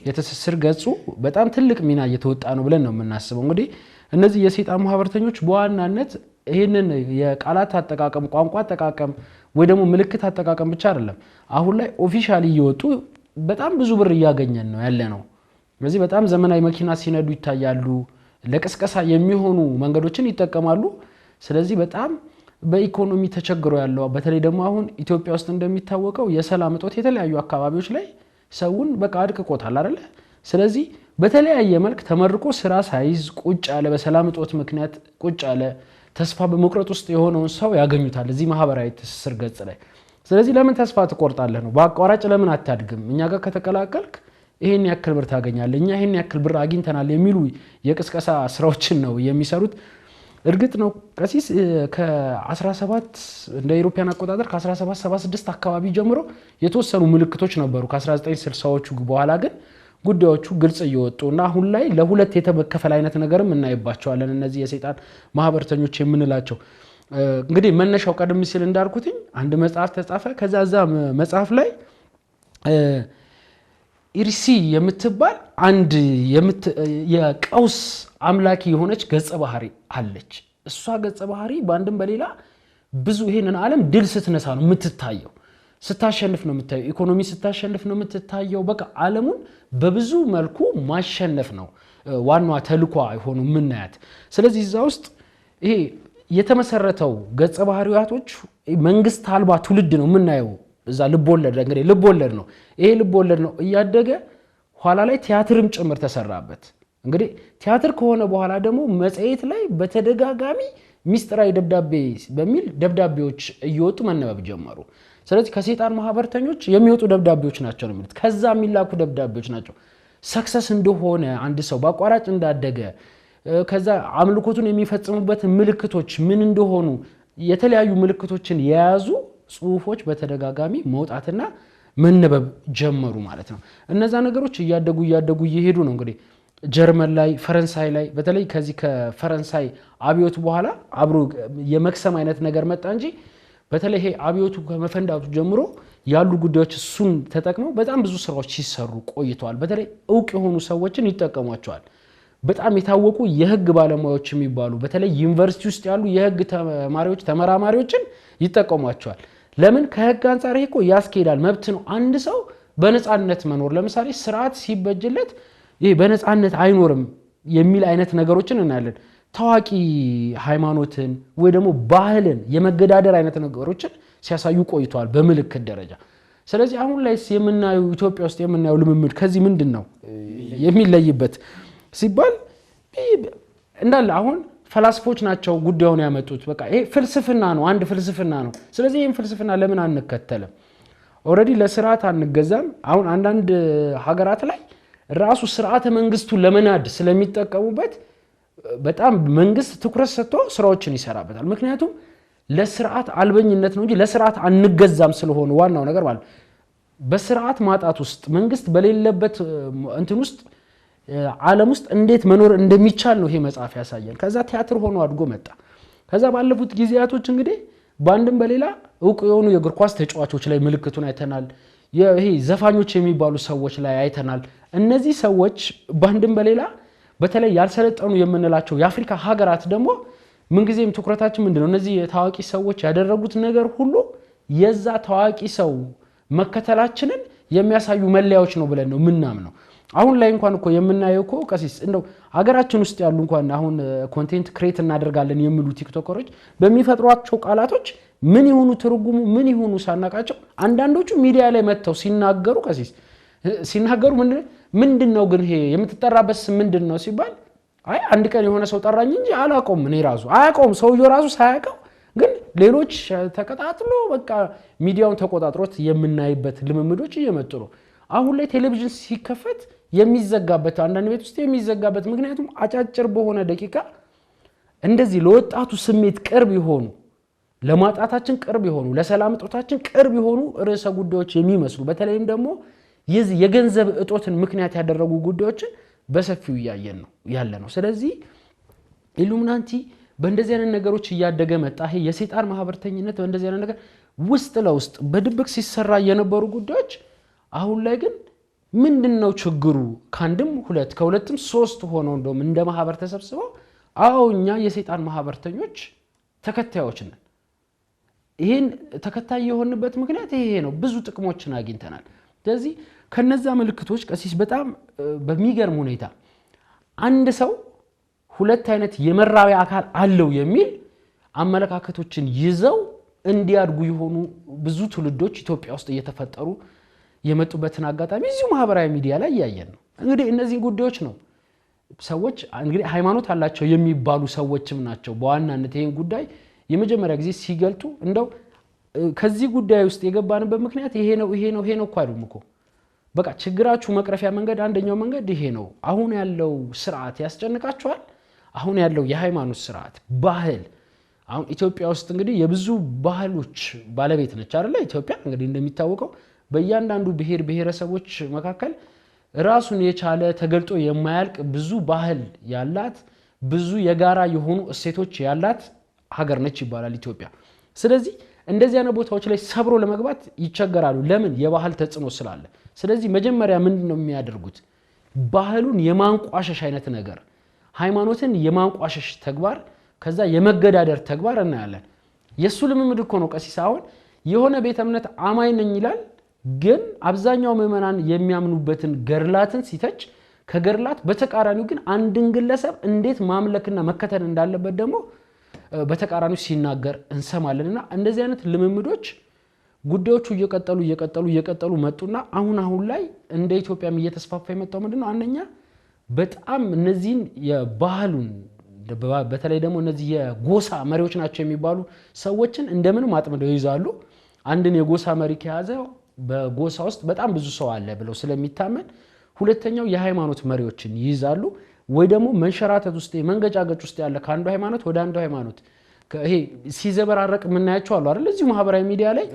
የትስስር ገጹ በጣም ትልቅ ሚና እየተወጣ ነው ብለን ነው የምናስበው። እንግዲህ እነዚህ የሰይጣን ማህበርተኞች በዋናነት ይሄንን የቃላት አጠቃቀም ቋንቋ አጠቃቀም ወይ ደግሞ ምልክት አጠቃቀም ብቻ አይደለም አሁን ላይ ኦፊሻሊ እየወጡ በጣም ብዙ ብር እያገኘን ነው ያለ ነው። ስለዚህ በጣም ዘመናዊ መኪና ሲነዱ ይታያሉ። ለቅስቀሳ የሚሆኑ መንገዶችን ይጠቀማሉ። ስለዚህ በጣም በኢኮኖሚ ተቸግሮ ያለው በተለይ ደግሞ አሁን ኢትዮጵያ ውስጥ እንደሚታወቀው የሰላም እጦት የተለያዩ አካባቢዎች ላይ ሰውን በቃ አድቅቆታል አይደል? ስለዚህ በተለያየ መልክ ተመርቆ ስራ ሳይዝ ቁጭ ያለ በሰላም እጦት ምክንያት ቁጭ ያለ ተስፋ በመቁረጥ ውስጥ የሆነውን ሰው ያገኙታል እዚህ ማህበራዊ ትስስር ገጽ ላይ። ስለዚህ ለምን ተስፋ ትቆርጣለህ ነው? በአቋራጭ ለምን አታድግም? እኛ ጋር ከተቀላቀልክ ይሄን ያክል ብር ታገኛለህ፣ እኛ ይሄን ያክል ብር አግኝተናል የሚሉ የቅስቀሳ ስራዎችን ነው የሚሰሩት። እርግጥ ነው ቀሲስ ከ17 እንደ አውሮፓውያን አቆጣጠር ከ1776 አካባቢ ጀምሮ የተወሰኑ ምልክቶች ነበሩ። ከ1960ዎቹ በኋላ ግን ጉዳዮቹ ግልጽ እየወጡና አሁን ላይ ለሁለት የተከፈለ አይነት ነገርም እናይባቸዋለን እነዚህ የሰይጣን ማህበርተኞች የምንላቸው። እንግዲህ መነሻው ቀደም ሲል እንዳልኩትኝ አንድ መጽሐፍ ተጻፈ። ከዛዛ መጽሐፍ ላይ ኢርሲ የምትባል አንድ የቀውስ አምላኪ የሆነች ገጸ ባህሪ አለች። እሷ ገጸ ባህሪ በአንድም በሌላ ብዙ ይሄንን ዓለም ድል ስትነሳ ነው የምትታየው። ስታሸንፍ ነው የምታየው። ኢኮኖሚ ስታሸንፍ ነው የምትታየው። በቃ ዓለሙን በብዙ መልኩ ማሸነፍ ነው ዋናዋ ተልኳ የሆኑ ምናያት። ስለዚህ እዛ ውስጥ ይሄ የተመሰረተው ገጸ ባህሪያቶች መንግስት አልባ ትውልድ ነው የምናየው። እዛ ልቦለድ እንግዲህ ልቦለድ ነው። ይሄ ልቦለድ ነው እያደገ ኋላ ላይ ቲያትርም ጭምር ተሰራበት። እንግዲህ ቲያትር ከሆነ በኋላ ደግሞ መጽሔት ላይ በተደጋጋሚ ሚስጥራዊ ደብዳቤ በሚል ደብዳቤዎች እየወጡ መነበብ ጀመሩ። ስለዚህ ከሰይጣን ማህበርተኞች የሚወጡ ደብዳቤዎች ናቸው ነው የሚሉት። ከዛ የሚላኩ ደብዳቤዎች ናቸው ሰክሰስ እንደሆነ አንድ ሰው በአቋራጭ እንዳደገ ከዛ አምልኮቱን የሚፈጽሙበት ምልክቶች ምን እንደሆኑ የተለያዩ ምልክቶችን የያዙ ጽሁፎች በተደጋጋሚ መውጣትና መነበብ ጀመሩ ማለት ነው። እነዛ ነገሮች እያደጉ እየሄዱ ነው እንግዲህ ጀርመን ላይ ፈረንሳይ ላይ በተለይ ከዚህ ከፈረንሳይ አብዮት በኋላ አብሮ የመክሰም አይነት ነገር መጣ እንጂ በተለይ ይሄ አብዮቱ ከመፈንዳቱ ጀምሮ ያሉ ጉዳዮች እሱን ተጠቅመው በጣም ብዙ ስራዎች ሲሰሩ ቆይተዋል። በተለይ ዕውቅ የሆኑ ሰዎችን ይጠቀሟቸዋል። በጣም የታወቁ የህግ ባለሙያዎች የሚባሉ በተለይ ዩኒቨርሲቲ ውስጥ ያሉ የህግ ተማሪዎች ተመራማሪዎችን ይጠቀሟቸዋል። ለምን? ከህግ አንፃር ይሄ እኮ ያስኬዳል፣ መብት ነው። አንድ ሰው በነፃነት መኖር ለምሳሌ ስርዓት ሲበጅለት ይሄ በነፃነት አይኖርም የሚል አይነት ነገሮችን እናያለን። ታዋቂ ሃይማኖትን ወይ ደግሞ ባህልን የመገዳደር አይነት ነገሮችን ሲያሳዩ ቆይተዋል በምልክት ደረጃ። ስለዚህ አሁን ላይ የምናየው ኢትዮጵያ ውስጥ የምናየው ልምምድ ከዚህ ምንድነው የሚለይበት ሲባል እንዳለ አሁን ፈላስፎች ናቸው ጉዳዩን ያመጡት። በቃ ይሄ ፍልስፍና ነው፣ አንድ ፍልስፍና ነው። ስለዚህ ይሄን ፍልስፍና ለምን አንከተልም? ኦሬዲ ለስርዓት አንገዛም። አሁን አንዳንድ ሀገራት ላይ ራሱ ስርዓተ መንግስቱን ለመናድ ስለሚጠቀሙበት በጣም መንግስት ትኩረት ሰጥቶ ስራዎችን ይሰራበታል። ምክንያቱም ለስርዓት አልበኝነት ነው እንጂ ለስርዓት አንገዛም ስለሆነ ዋናው ነገር ማለት በስርዓት ማጣት ውስጥ መንግስት በሌለበት እንትን ውስጥ ዓለም ውስጥ እንዴት መኖር እንደሚቻል ነው ይሄ መጽሐፍ ያሳየን። ከዛ ቲያትር ሆኖ አድጎ መጣ። ከዛ ባለፉት ጊዜያቶች እንግዲህ በአንድም በሌላ ዕውቅ የሆኑ የእግር ኳስ ተጫዋቾች ላይ ምልክቱን አይተናል። ይሄ ዘፋኞች የሚባሉ ሰዎች ላይ አይተናል። እነዚህ ሰዎች በአንድም በሌላ በተለይ ያልሰለጠኑ የምንላቸው የአፍሪካ ሀገራት ደግሞ ምንጊዜም ትኩረታችን ምንድነው? እነዚህ የታዋቂ ሰዎች ያደረጉት ነገር ሁሉ የዛ ታዋቂ ሰው መከተላችንን የሚያሳዩ መለያዎች ነው ብለን ነው ምናምነው። አሁን ላይ እንኳን እኮ የምናየው እኮ ቀሲስ እንደው ሀገራችን ውስጥ ያሉ እንኳን አሁን ኮንቴንት ክሬት እናደርጋለን የሚሉ ቲክቶከሮች በሚፈጥሯቸው ቃላቶች ምን ይሁኑ ትርጉሙ ምን ይሁኑ ሳናቃቸው አንዳንዶቹ ሚዲያ ላይ መጥተው ሲናገሩ ቀሲስ ሲናገሩ ምንድነው ግን ይሄ የምትጠራበት ምንድነው ሲባል አይ አንድ ቀን የሆነ ሰው ጠራኝ እንጂ አላቆም እኔ ራሱ አያቆም ሰውየው ራሱ ሳያቀው ግን ሌሎች ተቀጣጥሎ በቃ ሚዲያውን ተቆጣጥሮት የምናይበት ልምምዶች እየመጡ ነው። አሁን ላይ ቴሌቪዥን ሲከፈት የሚዘጋበት አንዳንድ ቤት ውስጥ የሚዘጋበት ምክንያቱም አጫጭር በሆነ ደቂቃ እንደዚህ ለወጣቱ ስሜት ቅርብ ይሆኑ ለማጣታችን ቅርብ ይሆኑ ለሰላም እጦታችን ቅርብ ይሆኑ ርዕሰ ጉዳዮች የሚመስሉ በተለይም ደግሞ የገንዘብ እጦትን ምክንያት ያደረጉ ጉዳዮችን በሰፊው ያያየን ነው ያለ ነው። ስለዚህ ኢሉሚናቲ በእንደዚህ አይነት ነገሮች እያደገ መጣ። ይሄ የሰይጣን ማህበርተኝነት በእንደዚህ አይነት ነገር ውስጥ ለውስጥ በድብቅ ሲሰራ የነበሩ ጉዳዮች አሁን ላይ ግን ምንድነው ችግሩ? ካንድም ሁለት ከሁለትም ሶስት ሆነው እንደውም እንደ ማህበር ተሰብስበው እኛ የሰይጣን ማህበርተኞች ተከታዮች ነን። ይሄን ተከታይ የሆንበት ምክንያት ይሄ ነው። ብዙ ጥቅሞችን አግኝተናል። ስለዚህ ከነዛ ምልክቶች ቀሲስ በጣም በሚገርም ሁኔታ አንድ ሰው ሁለት አይነት የመራቢያ አካል አለው የሚል አመለካከቶችን ይዘው እንዲያድጉ የሆኑ ብዙ ትውልዶች ኢትዮጵያ ውስጥ እየተፈጠሩ የመጡበትን አጋጣሚ እዚሁ ማህበራዊ ሚዲያ ላይ ያያየን ነው። እንግዲህ እነዚህ ጉዳዮች ነው ሰዎች እንግዲህ ሃይማኖት አላቸው የሚባሉ ሰዎችም ናቸው በዋናነት ይሄን ጉዳይ የመጀመሪያ ጊዜ ሲገልጡ እንደው ከዚህ ጉዳይ ውስጥ የገባንበት ምክንያት ይሄ ነው እኮ አይደለም እኮ በቃ ችግራችሁ መቅረፊያ መንገድ አንደኛው መንገድ ይሄ ነው። አሁን ያለው ስርዓት ያስጨንቃችኋል። አሁን ያለው የሃይማኖት ስርዓት ባህል አሁን ኢትዮጵያ ውስጥ እንግዲህ የብዙ ባህሎች ባለቤት ነች አይደል? ኢትዮጵያ እንግዲህ እንደሚታወቀው በእያንዳንዱ ብሔር ብሔረሰቦች መካከል ራሱን የቻለ ተገልጦ የማያልቅ ብዙ ባህል ያላት ብዙ የጋራ የሆኑ እሴቶች ያላት ሀገር ነች ይባላል ኢትዮጵያ። ስለዚህ እንደዚህ አይነት ቦታዎች ላይ ሰብሮ ለመግባት ይቸገራሉ። ለምን? የባህል ተጽዕኖ ስላለ። ስለዚህ መጀመሪያ ምንድነው የሚያደርጉት? ባህሉን የማንቋሸሽ አይነት ነገር ሃይማኖትን የማንቋሸሽ ተግባር ከዛ የመገዳደር ተግባር እናያለን። የሱ ልምምድ እኮ ነው ቀሲስ አሁን የሆነ ቤተ እምነት አማኝ ነኝ ይላል ግን አብዛኛው ምዕመናን የሚያምኑበትን ገርላትን ሲተች ከገርላት በተቃራኒው ግን አንድን ግለሰብ እንዴት ማምለክና መከተል እንዳለበት ደግሞ በተቃራኒው ሲናገር እንሰማለንና እንደዚህ አይነት ልምምዶች ጉዳዮቹ እየቀጠሉ መጡና አሁን ላይ እንደ ኢትዮጵያም እየተስፋፋ የመጣው ምንድነው? አንደኛ በጣም እነዚህን የባህሉን በተለይ ደግሞ እነዚህ የጎሳ መሪዎች ናቸው የሚባሉ ሰዎችን እንደምንም አጥምደው ይዛሉ። አንድን የጎሳ መሪ ከያዘ በጎሳ ውስጥ በጣም ብዙ ሰው አለ ብለው ስለሚታመን ሁለተኛው የሃይማኖት መሪዎችን ይይዛሉ። ወይ ደግሞ መንሸራተት ውስጥ መንገጫገጭ ውስጥ ያለ ከአንዱ ሃይማኖት ወደ አንዱ ሃይማኖት ይሄ ሲዘበራረቅ የምናያቸው አሉ አይደል እዚሁ ማህበራዊ ሚዲያ ላይ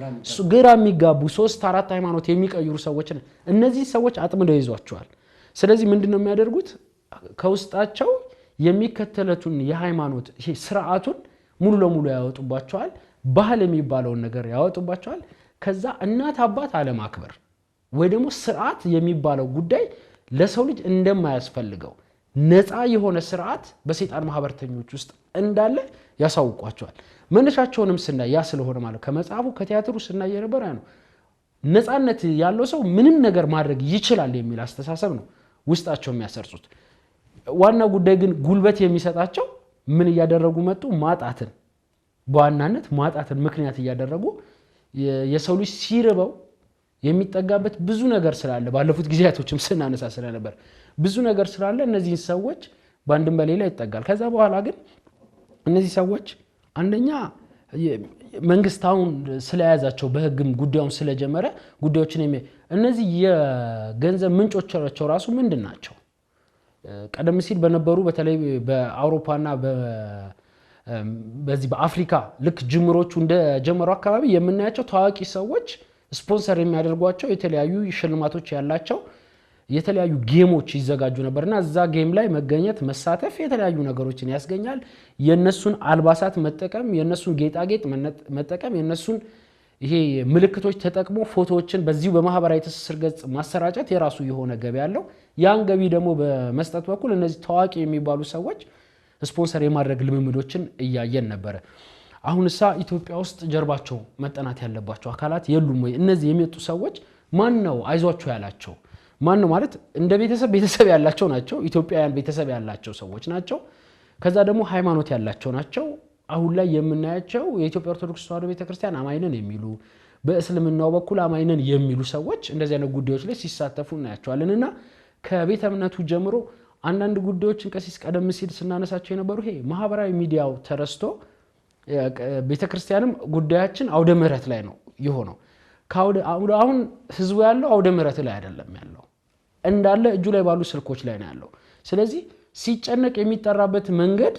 ግራ የሚጋቡ 3-4 ሃይማኖት የሚቀይሩ ሰዎች እነዚህ ሰዎች አጥምደው ይዟቸዋል። ስለዚህ ምንድነው የሚያደርጉት ከውስጣቸው የሚከተሉትን የሃይማኖት ይሄ ስርዓቱን ሙሉ ለሙሉ ያወጡባቸዋል። ባህል የሚባለውን ነገር ያወጡባቸዋል። ከዛ እናት አባት አለማክበር ወይ ደግሞ ስርዓት የሚባለው ጉዳይ ለሰው ልጅ እንደማያስፈልገው ነፃ የሆነ ስርዓት በሰይጣን ማህበርተኞች ውስጥ እንዳለ ያሳውቋቸዋል። መነሻቸውንም ስናይ ያ ስለሆነ ማለት ከመጽሐፉ ከቲያትሩ ስናይ የነበረ ነው ነፃነት ያለው ሰው ምንም ነገር ማድረግ ይችላል የሚል አስተሳሰብ ነው ውስጣቸው የሚያሰርጹት። ዋና ጉዳይ ግን ጉልበት የሚሰጣቸው ምን እያደረጉ መጡ ማጣትን በዋናነት ማጣትን ምክንያት እያደረጉ የሰው ልጅ ሲርበው የሚጠጋበት ብዙ ነገር ስላለ ባለፉት ጊዜያቶችም ስናነሳ ስለነበር ብዙ ነገር ስላለ እነዚህ ሰዎች ባንድም በሌላ ይጠጋል። ከዛ በኋላ ግን እነዚህ ሰዎች አንደኛ መንግስታውን ስለያዛቸው በህግም ጉዳዩን ስለጀመረ ጉዳዮችን እነዚህ የገንዘብ ምንጮቻቸው ራሱ ምንድናቸው ቀደም ሲል በነበሩ በተለይ በአውሮፓና በዚህ በአፍሪካ ልክ ጅምሮቹ እንደጀመሩ አካባቢ የምናያቸው ታዋቂ ሰዎች ስፖንሰር የሚያደርጓቸው የተለያዩ ሽልማቶች ያላቸው የተለያዩ ጌሞች ይዘጋጁ ነበርና እዛ ጌም ላይ መገኘት መሳተፍ የተለያዩ ነገሮችን ያስገኛል። የነሱን አልባሳት መጠቀም የነሱን ጌጣጌጥ መጠቀም የነሱን ይሄ ምልክቶች ተጠቅሞ ፎቶዎችን በዚሁ በማህበራዊ ትስስር ገጽ ማሰራጨት የራሱ የሆነ ገቢ ያለው ያን ገቢ ደግሞ በመስጠት በኩል እነዚህ ታዋቂ የሚባሉ ሰዎች ስፖንሰር የማድረግ ልምምዶችን እያየን ነበር። አሁንሳ ኢትዮጵያ ውስጥ ጀርባቸው መጠናት ያለባቸው አካላት የሉም ወይ? እነዚህ የሚመጡ ሰዎች ማን ነው አይዟቸው ያላቸው? ማን ነው ማለት እንደ ቤተሰብ ያላቸው ናቸው። ኢትዮጵያውያን ቤተሰብ ያላቸው ሰዎች ናቸው። ከዛ ደግሞ ሃይማኖት ያላቸው ናቸው። አሁን ላይ የምናያቸው የኢትዮጵያ ኦርቶዶክስ ተዋሕዶ ቤተክርስቲያን አማኝነን የሚሉ በእስልምናው በኩል አማኝነን የሚሉ ሰዎች እንደዚህ አይነት ጉዳዮች ላይ ሲሳተፉ እናያቸዋለንና ከቤተ እምነቱ ጀምሮ አንዳንድ ጉዳዮችን ቀሲስ ቀደም ሲል ስናነሳቸው የነበሩ ይሄ ማህበራዊ ሚዲያው ተረስቶ ቤተክርስቲያንም ጉዳያችን አውደ ምህረት ላይ ነው የሆነው። አሁን ህዝቡ ያለው አውደ ምህረት ላይ አይደለም ያለው እንዳለ እጁ ላይ ባሉ ስልኮች ላይ ነው ያለው። ስለዚህ ሲጨነቅ የሚጠራበት መንገድ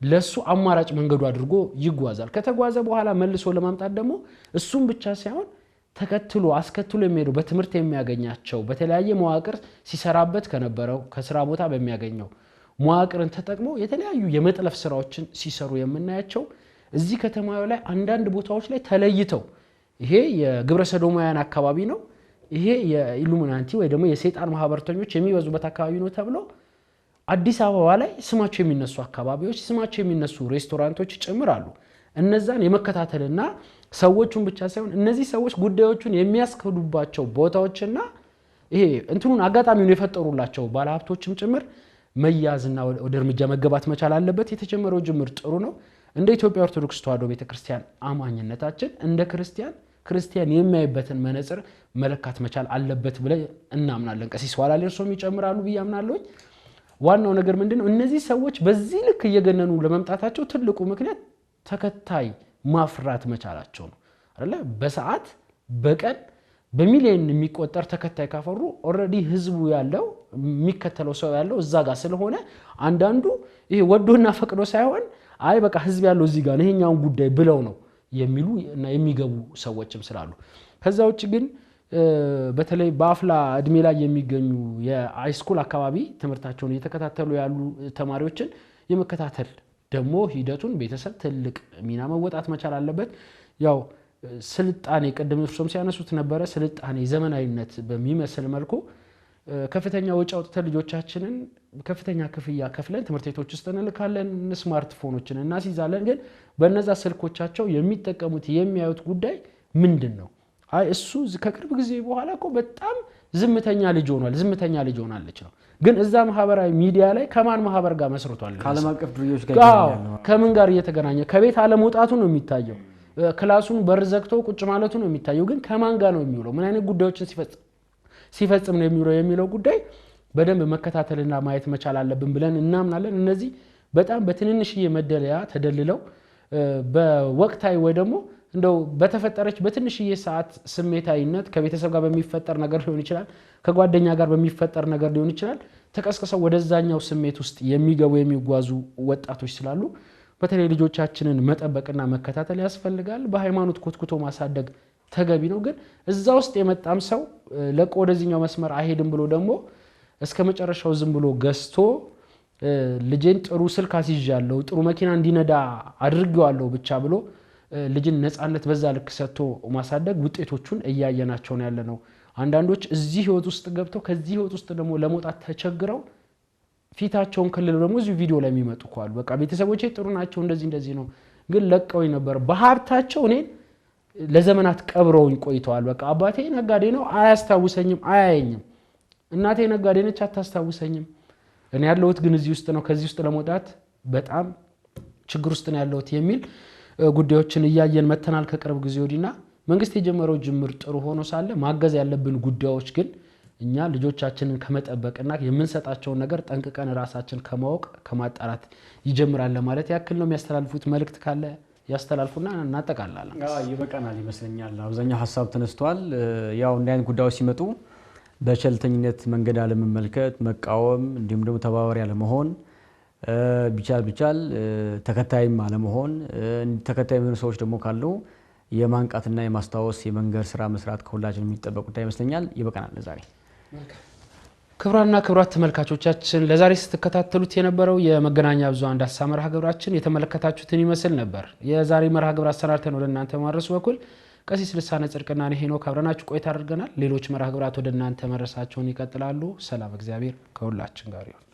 ለሱ አማራጭ መንገዱ አድርጎ ይጓዛል። ከተጓዘ በኋላ መልሶ ለማምጣት ደግሞ እሱም ብቻ ሳይሆን ተከትሎ አስከትሎ የሚሄደው በትምህርት የሚያገኛቸው በተለያየ መዋቅር ሲሰራበት ከነበረው ከስራ ቦታ በሚያገኘው መዋቅርን ተጠቅሞ የተለያዩ የመጥለፍ ስራዎችን ሲሰሩ የምናያቸው እዚህ ከተማው ላይ አንዳንድ ቦታዎች ላይ ተለይተው ይሄ የግብረ ሰዶማውያን አካባቢ ነው፣ ይሄ የኢሉሚናንቲ ወይ ደግሞ የሰይጣን ማህበርተኞች የሚበዙበት አካባቢ ነው ተብሎ አዲስ አበባ ላይ ስማቸው የሚነሱ አካባቢዎች ስማቸው የሚነሱ ሬስቶራንቶች ጭምራሉ። እነዛን የመከታተልና ሰዎቹን ብቻ ሳይሆን እነዚህ ሰዎች ጉዳዮቹን የሚያስከዱባቸው ቦታዎችና ይሄ እንትኑን አጋጣሚውን የፈጠሩላቸው ባለሀብቶችም ጭምር መያዝና ወደ እርምጃ መገባት መቻል አለበት። የተጀመረው ጅምር ጥሩ ነው። እንደ ኢትዮጵያ ኦርቶዶክስ ተዋሕዶ ቤተክርስቲያን አማኝነታችን እንደ ክርስቲያን የሚያይበትን መነጽር መለካት መቻል አለበት ብለን እናምናለን። ቀሲስ ዋላሌ እርሶም ይጨምራሉ ብዬ አምናለሁ። ዋናው ነገር ምንድነው እነዚህ ሰዎች በዚህ ልክ እየገነኑ ለመምጣታቸው ትልቁ ምክንያት ተከታይ ማፍራት መቻላቸው ነው አይደለ? በሰዓት በቀን በሚሊዮን የሚቆጠር ተከታይ ካፈሩ ኦሬዲ ህዝቡ ያለው የሚከተለው ሰው ያለው እዛ ጋር ስለሆነ አንዳንዱ ይሄ ወዶና ፈቅዶ ሳይሆን አይ በቃ ህዝብ ያለው እዚህ ጋር ነው ይሄኛውን ጉዳይ ብለው ነው የሚሉ እና የሚገቡ ሰዎችም ስላሉ ከዛ ውጭ ግን በተለይ በአፍላ እድሜ ላይ የሚገኙ የሃይስኩል አካባቢ ትምህርታቸውን እየተከታተሉ ያሉ ተማሪዎችን የመከታተል ደግሞ ሂደቱን ቤተሰብ ትልቅ ሚና መወጣት መቻል አለበት። ያው ስልጣኔ ቀደም እርሶም ሲያነሱት ነበረ ስልጣኔ ዘመናዊነት በሚመስል መልኩ ከፍተኛ ወጪ አውጥተን ልጆቻችንን ከፍተኛ ክፍያ ከፍለን ትምህርት ቤቶች ውስጥ እንልካለን፣ ስማርትፎኖችን እናስይዛለን። ግን በእነዛ ስልኮቻቸው የሚጠቀሙት የሚያዩት ጉዳይ ምንድነው? አይ እሱ ከቅርብ ጊዜ በኋላ እኮ በጣም ዝምተኛ ልጅ ሆናለች ነው። ግን እዛ ማህበራዊ ሚዲያ ላይ ከማን ማህበር ጋር መስርቷል? ከዓለም አቀፍ ድርጅቶች ጋር ከምን ጋር እየተገናኘ ከቤት አለመውጣቱ ነው የሚታየው። ክላሱን በር ዘግቶ ቁጭ ማለቱ ነው የሚታየው። ግን ከማን ጋር ነው የሚውለው? ምን አይነት ጉዳዮችን ሲፈጽም ነው የሚውለው የሚለው ጉዳይ በደንብ መከታተልና ማየት መቻል አለብን ብለን እናምናለን። እነዚህ በጣም በትንንሽዬ መደለያ ተደልለው በወቅታዊ ወይ ደግሞ እንደው በተፈጠረች በትንሽዬ ሰዓት ስሜታዊነት ከቤተሰብ ጋር በሚፈጠር ነገር ሊሆን ይችላል ከጓደኛ ጋር በሚፈጠር ነገር ሊሆን ይችላል ተቀስቀሰው ወደዛኛው ስሜት ውስጥ የሚገቡ የሚጓዙ ወጣቶች ስላሉ በተለይ ልጆቻችንን መጠበቅና መከታተል ያስፈልጋል በሃይማኖት ኮትኩቶ ማሳደግ ተገቢ ነው ግን እዛ ውስጥ የመጣም ሰው ለቆ ወደዚህኛው መስመር አይሄድም ብሎ ደግሞ እስከ መጨረሻው ዝም ብሎ ገስቶ ልጅን ጥሩ ስልክ አስይዣለሁ ጥሩ መኪና እንዲነዳ አድርጌዋለሁ ብቻ ብሎ ልጅን ነፃነት በዛ ልክ ሰጥቶ ማሳደግ ውጤቶቹን እያየናቸው ነው ያለነው አንዳንዶች እዚህ ህይወት ውስጥ ገብተው ከዚህ ህይወት ውስጥ ደግሞ ለመውጣት ተቸግረው ፊታቸውን ከልለው ደግሞ እዚህ ቪዲዮ ላይ የሚመጡ ኳሉ በቃ ቤተሰቦቼ ጥሩ ናቸው እንደዚህ ነው ግን ለቀውኝ ነበር በሀብታቸው እኔ ለዘመናት ቀብረውኝ ቆይተዋል በቃ አባቴ ነጋዴ ነው አያስታውሰኝም አያየኝም እናቴ ነጋዴ ነች አታስታውሰኝም እኔ ያለሁት ግን እዚህ ውስጥ ነው ከዚህ ውስጥ ለመውጣት በጣም ችግር ውስጥ ነው ያለሁት የሚል ጉዳዮችን እያየን መተናል ከቅርብ ጊዜ ወዲና መንግስት የጀመረው ጅምር ጥሩ ሆኖ ሳለ ማገዝ ያለብን ጉዳዮች ግን እኛ ልጆቻችንን ከመጠበቅና የምንሰጣቸው ነገር ጠንቅቀን ራሳችን ከማወቅ ከማጣራት ይጀምራል ማለት ያክል ነው የሚያስተላልፉት መልእክት ካለ ያስተላልፉና እናጠቃላለን ይበቃናል ይመስለኛል አብዛኛው ሐሳብ ተነስቷል ያው እንዲያን ጉዳዮች ሲመጡ በቸልተኝነት መንገድ አለመመልከት መቃወም እንዲሁም ደግሞ ተባባሪ አለመሆን ቢቻል ተከታይም አለመሆን ተከታይ የሆኑ ሰዎች ደግሞ ካሉ የማንቃትና የማስታወስ የመንገር ስራ መስራት ከሁላችን የሚጠበቅ ጉዳይ ይመስለኛል ይበቃናል ለዛሬ ክብራና ክብራት ተመልካቾቻችን ለዛሬ ስትከታተሉት የነበረው የመገናኛ ብዙሃን ዳሰሳ መርሃ ግብራችን የተመለከታችሁትን ይመስል ነበር የዛሬ መርሃ ግብር አሰናድተን ወደ እናንተ ማድረስ በኩል ቀሲስ ልሳነ ጽድቅና ሄኖክ አብረናችሁ ቆይታ አድርገናል ሌሎች መርሃ ግብራት ወደ እናንተ መድረሳቸውን ይቀጥላሉ ሰላም እግዚአብሔር ከሁላችን ጋር ይሁን